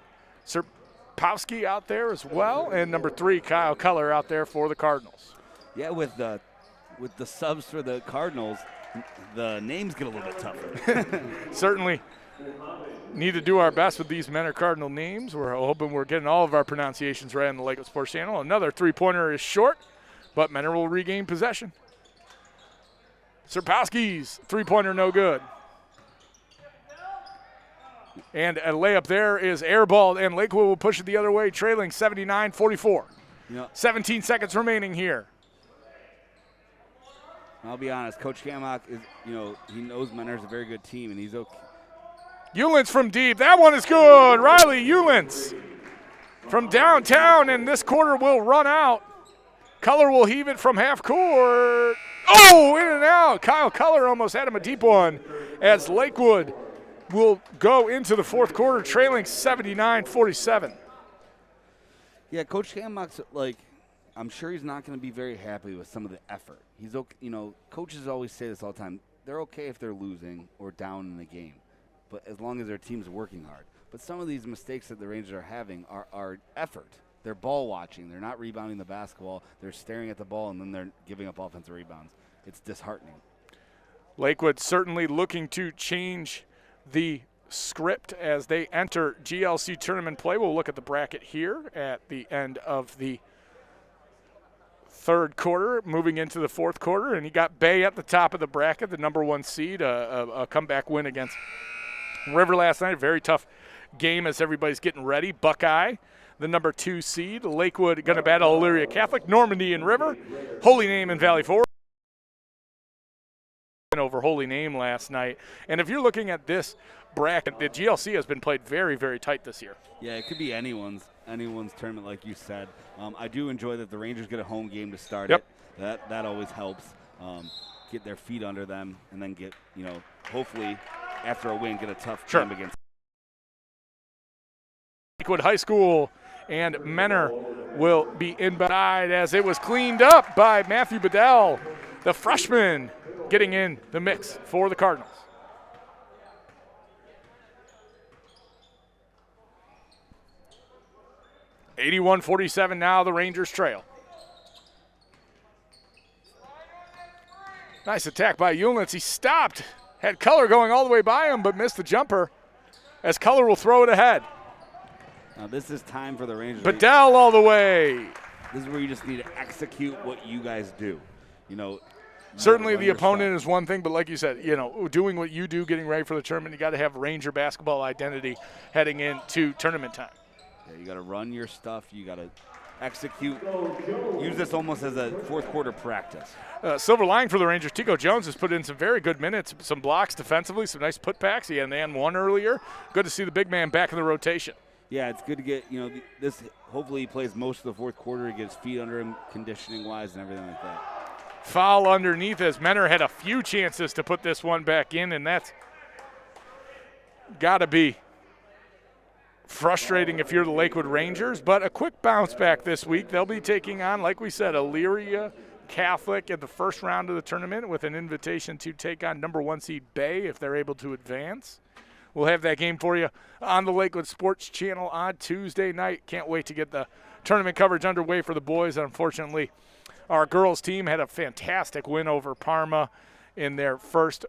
Serpowski out there as well, and number 3, Kyle Keller out there for the Cardinals.
Yeah, with the subs for the Cardinals, the names get a little bit tougher.
Certainly need to do our best with these Menor Cardinal names. We're hoping we're getting all of our pronunciations right on the Lakewood Sports Channel. Another 3-pointer is short, but Menor will regain possession. Serpowski's 3-pointer no good. And a layup there is airballed, and Lakewood will push it the other way, trailing 79-44. 17 seconds remaining here.
I'll be honest, Coach Kamach is, he knows Menor's a very good team, and he's okay.
Eulens from deep. That one is good. Riley Eulens from downtown, and this quarter will run out. Color will heave it from half court. Oh, in and out. Kyle Color almost had him a deep one as Lakewood will go into the fourth quarter trailing 79-47.
Yeah, Coach Kamach's I'm sure he's not going to be very happy with some of the effort. He's okay, coaches always say this all the time. They're okay if they're losing or down in the game, but as long as their team's working hard. But some of these mistakes that the Rangers are having are effort. They're ball watching. They're not rebounding the basketball. They're staring at the ball, and then they're giving up offensive rebounds. It's disheartening.
Lakewood certainly looking to change the script as they enter GLC tournament play. We'll look at the bracket here at the end of the third quarter, moving into the fourth quarter, and you got Bay at the top of the bracket, the number 1 seed, a comeback win against River last night. A very tough game as everybody's getting ready. Buckeye, the number 2 seed. Lakewood going to battle Elyria Catholic. Normandy and River. Holy Name and Valley Forge over Holy Name last night. And if you're looking at this bracket, the GLC has been played very, very tight this year.
Yeah, it could be anyone's tournament, like you said. I do enjoy that the Rangers get a home game to start it. That always helps. Get their feet under them, and then get, hopefully after a win, get a tough game against
Lakewood High School, and Menor will be inside as it was cleaned up by Matthew Bedell, the freshman, getting in the mix for the Cardinals. (81-47) now the Rangers trail. Nice attack by Ulitz. He stopped. Had Culler going all the way by him, but missed the jumper as Culler will throw it ahead.
Now this is time for the Rangers.
Bedell all the way.
This is where you just need to execute what you guys do.
Certainly the opponent is one thing, but like you said, doing what you do, getting ready for the tournament, you got to have Ranger basketball identity heading into tournament time.
Yeah, you got to run your stuff. You got to execute. Use this almost as a fourth quarter practice.
Silver lining for the Rangers, Tico Jones has put in some very good minutes, some blocks defensively, some nice putbacks. He had an and one earlier. Good to see the big man back in the rotation.
Yeah, it's good to get, this. Hopefully he plays most of the fourth quarter. He gets feet under him conditioning-wise and everything like that.
Foul underneath as Menor had a few chances to put this one back in, and that's got to be frustrating if you're the Lakewood Rangers. But a quick bounce back this week. They'll be taking on, like we said, Elyria Catholic in the first round of the tournament with an invitation to take on number 1 seed Bay if they're able to advance. We'll have that game for you on the Lakewood Sports Channel on Tuesday night. Can't wait to get the tournament coverage underway for the boys. Unfortunately, our girls team had a fantastic win over Parma in their first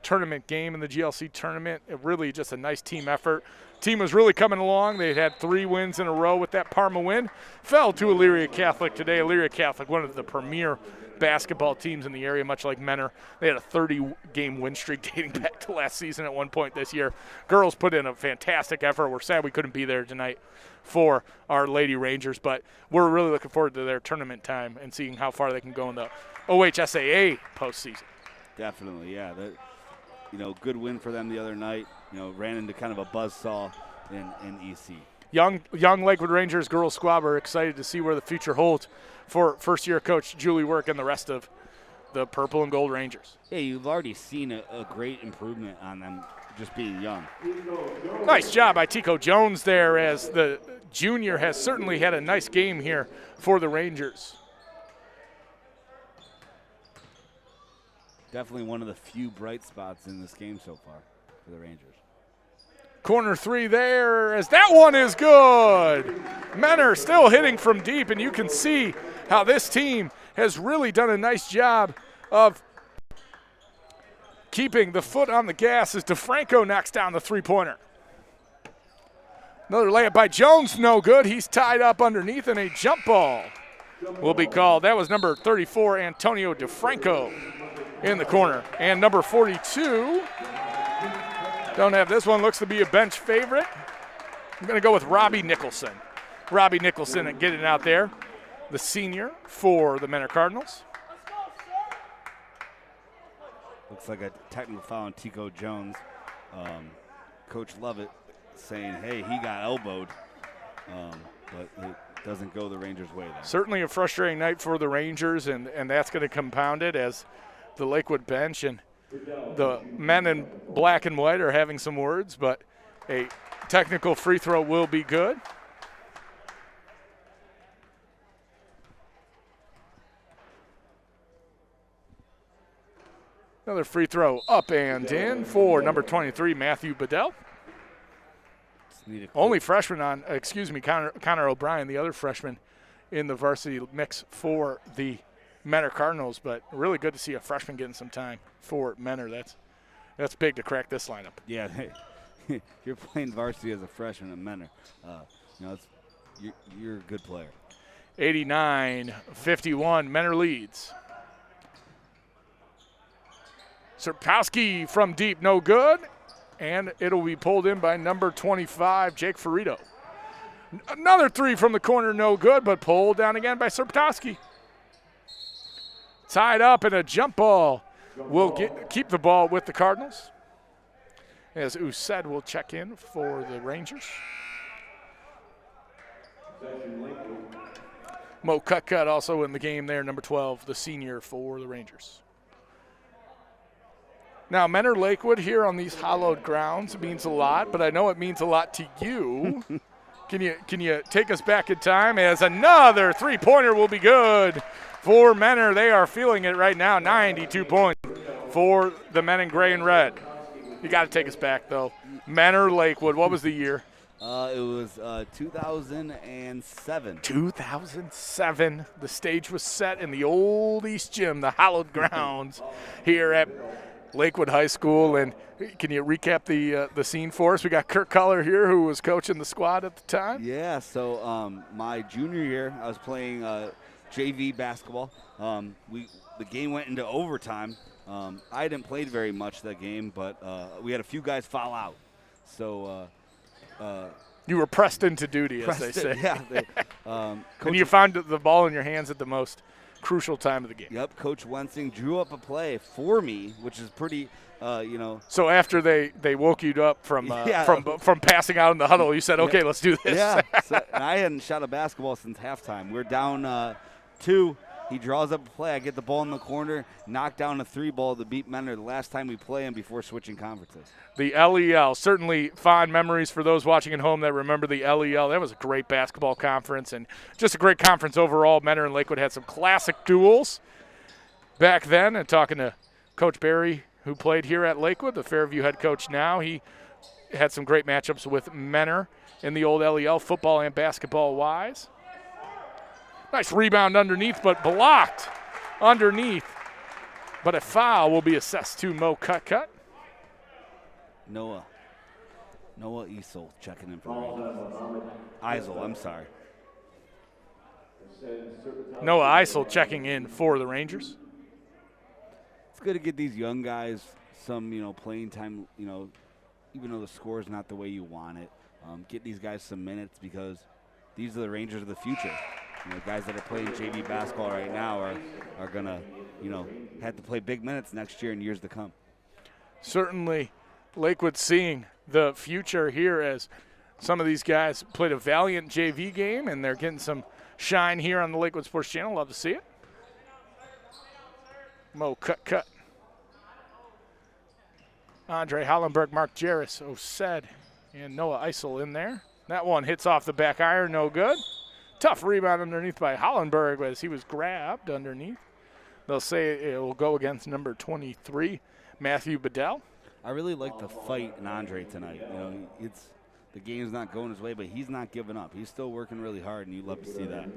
tournament game in the GLC tournament. Really just a nice team effort. Team was really coming along. They had 3 wins in a row with that Parma win. Fell to Elyria Catholic today. Elyria Catholic, one of the premier basketball teams in the area, much like Menor. They had a 30-game win streak dating back to last season at one point this year. Girls put in a fantastic effort. We're sad we couldn't be there tonight for our Lady Rangers, but we're really looking forward to their tournament time and seeing how far they can go in the OHSAA postseason.
Definitely, yeah. Good win for them the other night. Ran into kind of a buzzsaw in EC.
Young Lakewood Rangers girls squad are excited to see where the future holds for first-year coach Julie Work and the rest of the Purple and Gold Rangers.
Yeah, you've already seen a great improvement on them just being young.
Nice job by Tico Jones there, as the junior has certainly had a nice game here for the Rangers.
Definitely one of the few bright spots in this game so far for the Rangers.
Corner 3 there, as that one is good. Menor still hitting from deep, and you can see how this team has really done a nice job of keeping the foot on the gas as DeFranco knocks down the three-pointer. Another layup by Jones, no good. He's tied up underneath, and a jump ball will be called. That was number 34, Antonio DeFranco, in the corner. And number 42, don't have this one, looks to be a bench favorite. I'm going to go with Robbie Nicholson. Robbie Nicholson and getting out there, the senior for the Menor Cardinals.
Looks like a technical foul on Tico Jones. Coach Lovett saying, hey, he got elbowed, but it doesn't go the Rangers' way. Then.
Certainly a frustrating night for the Rangers, and that's going to compound it as the Lakewood bench and the men in black and white are having some words, but a technical free throw will be good. Another free throw up and in for number 23, Matthew Bedell. Only freshman on, Connor O'Brien, the other freshman in the varsity mix for the Menor Cardinals, but really good to see a freshman getting some time for Menor. That's big to crack this lineup.
Yeah, you're playing varsity as a freshman at Menor. You're a good player.
89-51, Menor leads. Serpkowski from deep, no good. And it'll be pulled in by number 25, Jake Ferrito. Another three from the corner, no good, but pulled down again by Serpkowski. Tied up, and a jump ball will keep the ball with the Cardinals. As Used will check in for the Rangers. Mo Cutcut also in the game there, number 12, the senior for the Rangers. Now, Menor Lakewood here on these hallowed grounds means a lot, but I know it means a lot to you. Can you take us back in time as another three-pointer will be good for Menor? They are feeling it right now, 92 points for the men in gray and red. You got to take us back, though. Menor Lakewood, what was the year?
It was 2007.
2007. The stage was set in the old East Gym, the hallowed grounds here at Lakewood High School. And can you recap the scene for us? We got Kirk Culler here, who was coaching the squad at the time.
Yeah, so my junior year, I was playing JV basketball. The game went into overtime. I hadn't played very much that game, but we had a few guys foul out. So
you were pressed into duty, as they say.
Yeah.
And you found the ball in your hands at the most crucial time of the game.
Yep, Coach Wensing drew up a play for me, which is pretty,
So after they woke you up from passing out in the huddle, you said, okay, let's do this.
Yeah, and I hadn't shot a basketball since halftime. We're down 2. He draws up a play. I get the ball in the corner, knock down a 3-ball to beat Menor the last time we play him before switching conferences.
The LEL, certainly fond memories for those watching at home that remember the LEL. That was a great basketball conference and just a great conference overall. Menor and Lakewood had some classic duels back then. And talking to Coach Barry, who played here at Lakewood, the Fairview head coach now, he had some great matchups with Menor in the old LEL, football and basketball-wise. Nice rebound underneath, but blocked underneath. But a foul will be assessed to Mo Cutcut.
Noah Easel checking in for the Rangers. Eisel, I'm sorry.
Noah Eisel checking in for the Rangers.
It's good to get these young guys some, playing time, even though the score is not the way you want it. Get these guys some minutes because these are the Rangers of the future. Guys that are playing JV basketball right now are going to, have to play big minutes next year and years to come.
Certainly, Lakewood seeing the future here as some of these guys played a valiant JV game, and they're getting some shine here on the Lakewood Sports Channel. Love to see it. Mo Cutcut. Andre Hollenberg, Mark Jarris, Osed, and Noah Eisel in there. That one hits off the back iron, no good. Tough rebound underneath by Hollenberg as he was grabbed underneath. They'll say it will go against number 23, Matthew Bedell.
I really like the fight in Andre tonight. The game's not going his way, but he's not giving up. He's still working really hard, and you love to see that.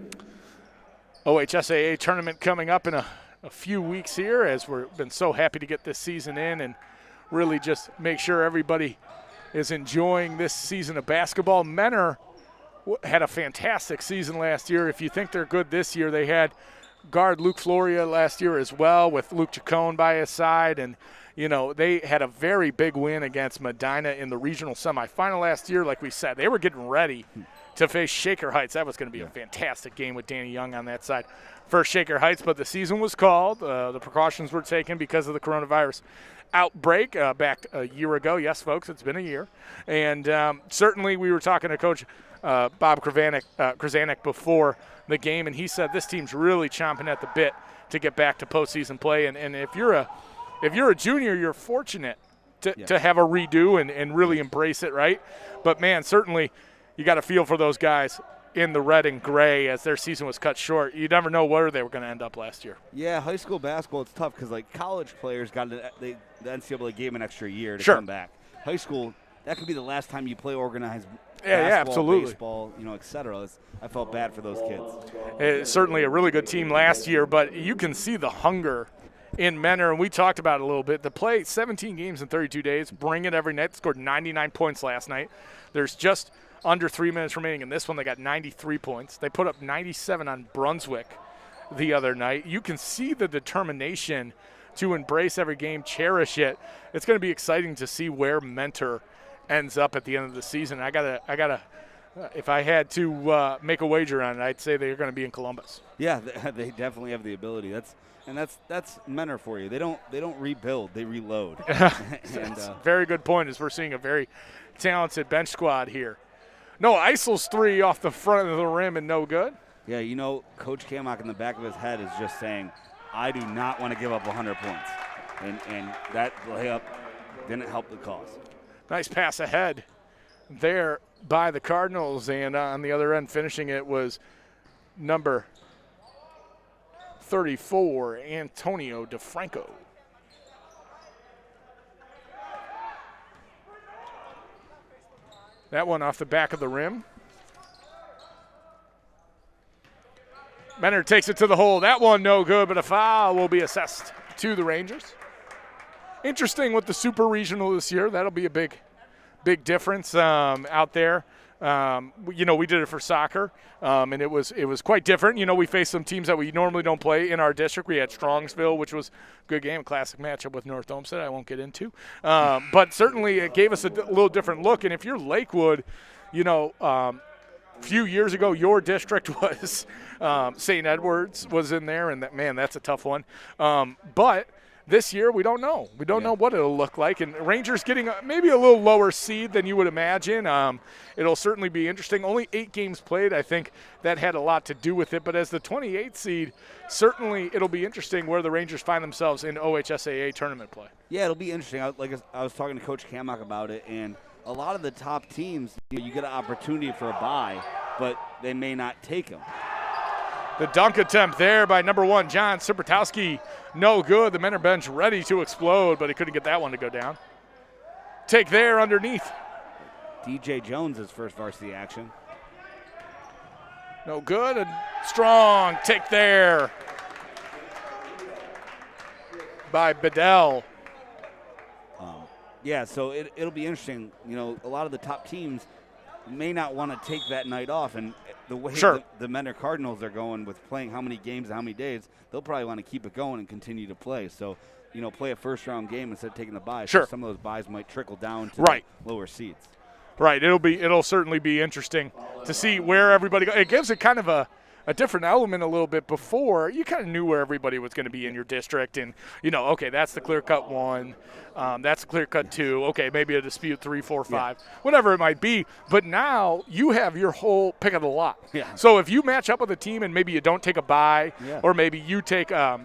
OHSAA tournament coming up in a few weeks here as we've been so happy to get this season in and really just make sure everybody is enjoying this season of basketball. Menor had a fantastic season last year. If you think they're good this year, they had guard Luke Floria last year as well with Luke Chacon by his side. And, they had a very big win against Medina in the regional semifinal last year. Like we said, they were getting ready to face Shaker Heights. That was going to be a fantastic game with Danny Young on that side for Shaker Heights. But the season was called. The precautions were taken because of the coronavirus outbreak back a year ago. Yes, folks, it's been a year. And certainly we were talking to Coach Bob Krasanik before the game, and he said this team's really chomping at the bit to get back to postseason play. And if you're a junior, you're fortunate to have a redo and really embrace it, right? But, man, certainly you got to feel for those guys in the red and gray as their season was cut short. You never know where they were going to end up last year.
Yeah, high school basketball, it's tough because, college players the NCAA gave them an extra year to
Sure.
come back. High school, that could be the last time you play organized basketball,
absolutely.
baseball, et cetera. I felt bad for those kids.
It's certainly a really good team last year, but you can see the hunger in Menor, and we talked about it a little bit. To play 17 games in 32 days, bring it every night. Scored 99 points last night. There's just under 3 minutes remaining in this one. They got 93 points. They put up 97 on Brunswick the other night. You can see the determination to embrace every game, cherish it. It's going to be exciting to see where Mentor ends up at the end of the season. I gotta. If I had to make a wager on it, I'd say they're going to be in Columbus.
Yeah, they definitely have the ability. That's Menor for you. They don't rebuild, they reload.
That's a very good point, as we're seeing a very talented bench squad here. No, Eisel's three off the front of the rim and no good.
Yeah, Coach Kamak in the back of his head is just saying, I do not want to give up 100 points. And that layup didn't help the cause.
Nice pass ahead there by the Cardinals, and on the other end finishing it was number 34, Antonio DeFranco. That one off the back of the rim. Menor takes it to the hole. That one no good, but a foul will be assessed to the Rangers. Interesting with the Super Regional this year. That'll be a big difference out there. We did it for soccer, and it was quite different. We faced some teams that we normally don't play in our district. We had Strongsville, which was a good game, a classic matchup with North Olmsted I won't get into. But certainly it gave us a little different look. And if you're Lakewood, a few years ago your district was St. Edwards was in there, and that's a tough one. But this year, we don't know. We don't know what it'll look like. And Rangers getting maybe a little lower seed than you would imagine. It'll certainly be interesting. Only 8 games played. I think that had a lot to do with it. But as the 28th seed, certainly it'll be interesting where the Rangers find themselves in OHSAA tournament play. Yeah, it'll be interesting. I was talking to Coach Kamak about it, and a lot of the top teams, you get an opportunity for a bye, but they may not take them. The dunk attempt there by number 1, John Supertowski. No good. The Menor bench ready to explode, but he couldn't get that one to go down. Take there underneath. DJ Jones' first varsity action. No good. And strong take there by Bedell. So it'll be interesting. A lot of the top teams may not want to take that night off, and the way the Menor Cardinals are going with playing how many games and how many days, they'll probably want to keep it going and continue to play. So, play a first-round game instead of taking the bye. So some of those byes might trickle down to the lower seeds. Right. It'll certainly be interesting to see where everybody goes. It gives it kind of a different element a little bit. Before, you kind of knew where everybody was going to be in your district, and okay, that's the clear-cut 1, that's the clear-cut 2, okay, maybe a dispute 3, 4, 5, whatever it might be. But now you have your whole pick of the lot. Yeah. So if you match up with a team and maybe you don't take a bye, or maybe you take a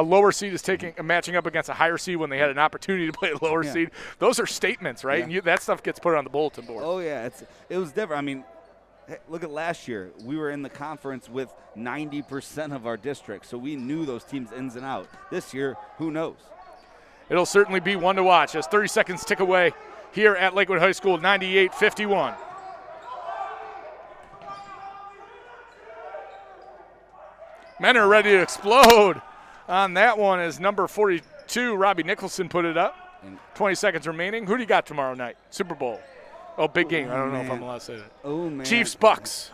lower seed is matching up against a higher seed when they had an opportunity to play a lower seed, those are statements, right? And that stuff gets put on the bulletin board. Oh yeah, it was different. I mean, look at last year. We were in the conference with 90% of our district, so we knew those teams ins and out. This year, who knows? It'll certainly be one to watch as 30 seconds tick away here at Lakewood High School, 98-51. Menor ready to explode on that one as number 42, Robbie Nicholson, put it up. 20 seconds remaining. Who do you got tomorrow night? Super Bowl. Oh, big game. I don't know if I'm allowed to say that. Oh, man. Chiefs, Bucks.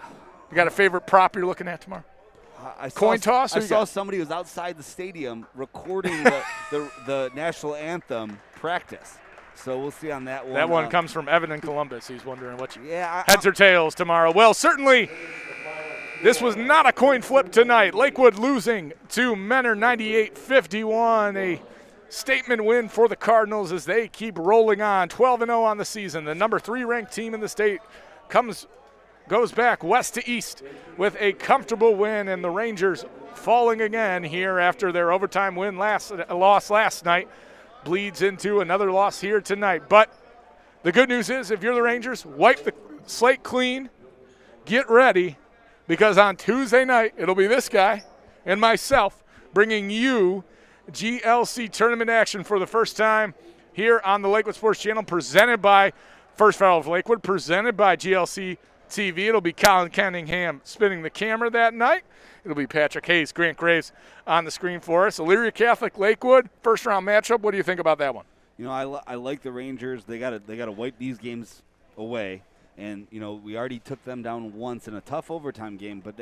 You got a favorite prop you're looking at tomorrow? Coin toss? I saw somebody was outside the stadium recording the national anthem practice. So we'll see on that one. That one comes from Evan in Columbus. He's wondering what heads or tails tomorrow. Well, certainly this was not a coin flip tonight. Lakewood losing to Menor 98-51. A statement win for the Cardinals as they keep rolling on, 12-0 on the season. The number 3 ranked team in the state goes back west to east with a comfortable win, and the Rangers falling again here after their overtime loss last night bleeds into another loss here tonight. But the good news is, if you're the Rangers, wipe the slate clean, get ready, because on Tuesday night it'll be this guy and myself bringing you GLC tournament action for the first time here on the Lakewood Sports Channel, presented by First Foul of Lakewood, presented by GLC TV. It'll be Colin Cunningham spinning the camera that night. It'll be Patrick Hayes, Grant Graves on the screen for us. Elyria Catholic, Lakewood, first-round matchup. What do you think about that one?
You know, I like the Rangers. They got to wipe these games away. And, you know, we already took them down once in a tough overtime game, but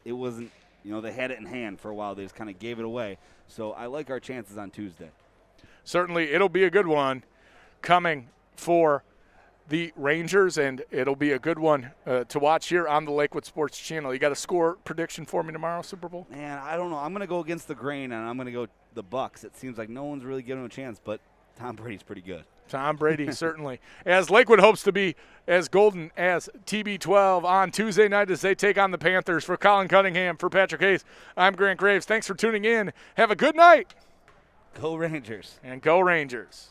it wasn't, you know, they had it in hand for a while. They just kind of gave it away. So I like our chances on Tuesday.
Certainly, it'll be a good one coming for the Rangers, and it'll be a good one to watch here on the Lakewood Sports Channel. You got a score prediction for me tomorrow, Super Bowl?
Man, I don't know. I'm going to go against the grain, and I'm going to go the Bucks. It seems like no one's really giving them a chance, but Tom Brady's pretty good.
Tom Brady, certainly. As Lakewood hopes to be as golden as TB12 on Tuesday night as they take on the Panthers. For Colin Cunningham, for Patrick Hayes, I'm Grant Graves. Thanks for tuning in. Have a good night.
Go Rangers.
And go Rangers.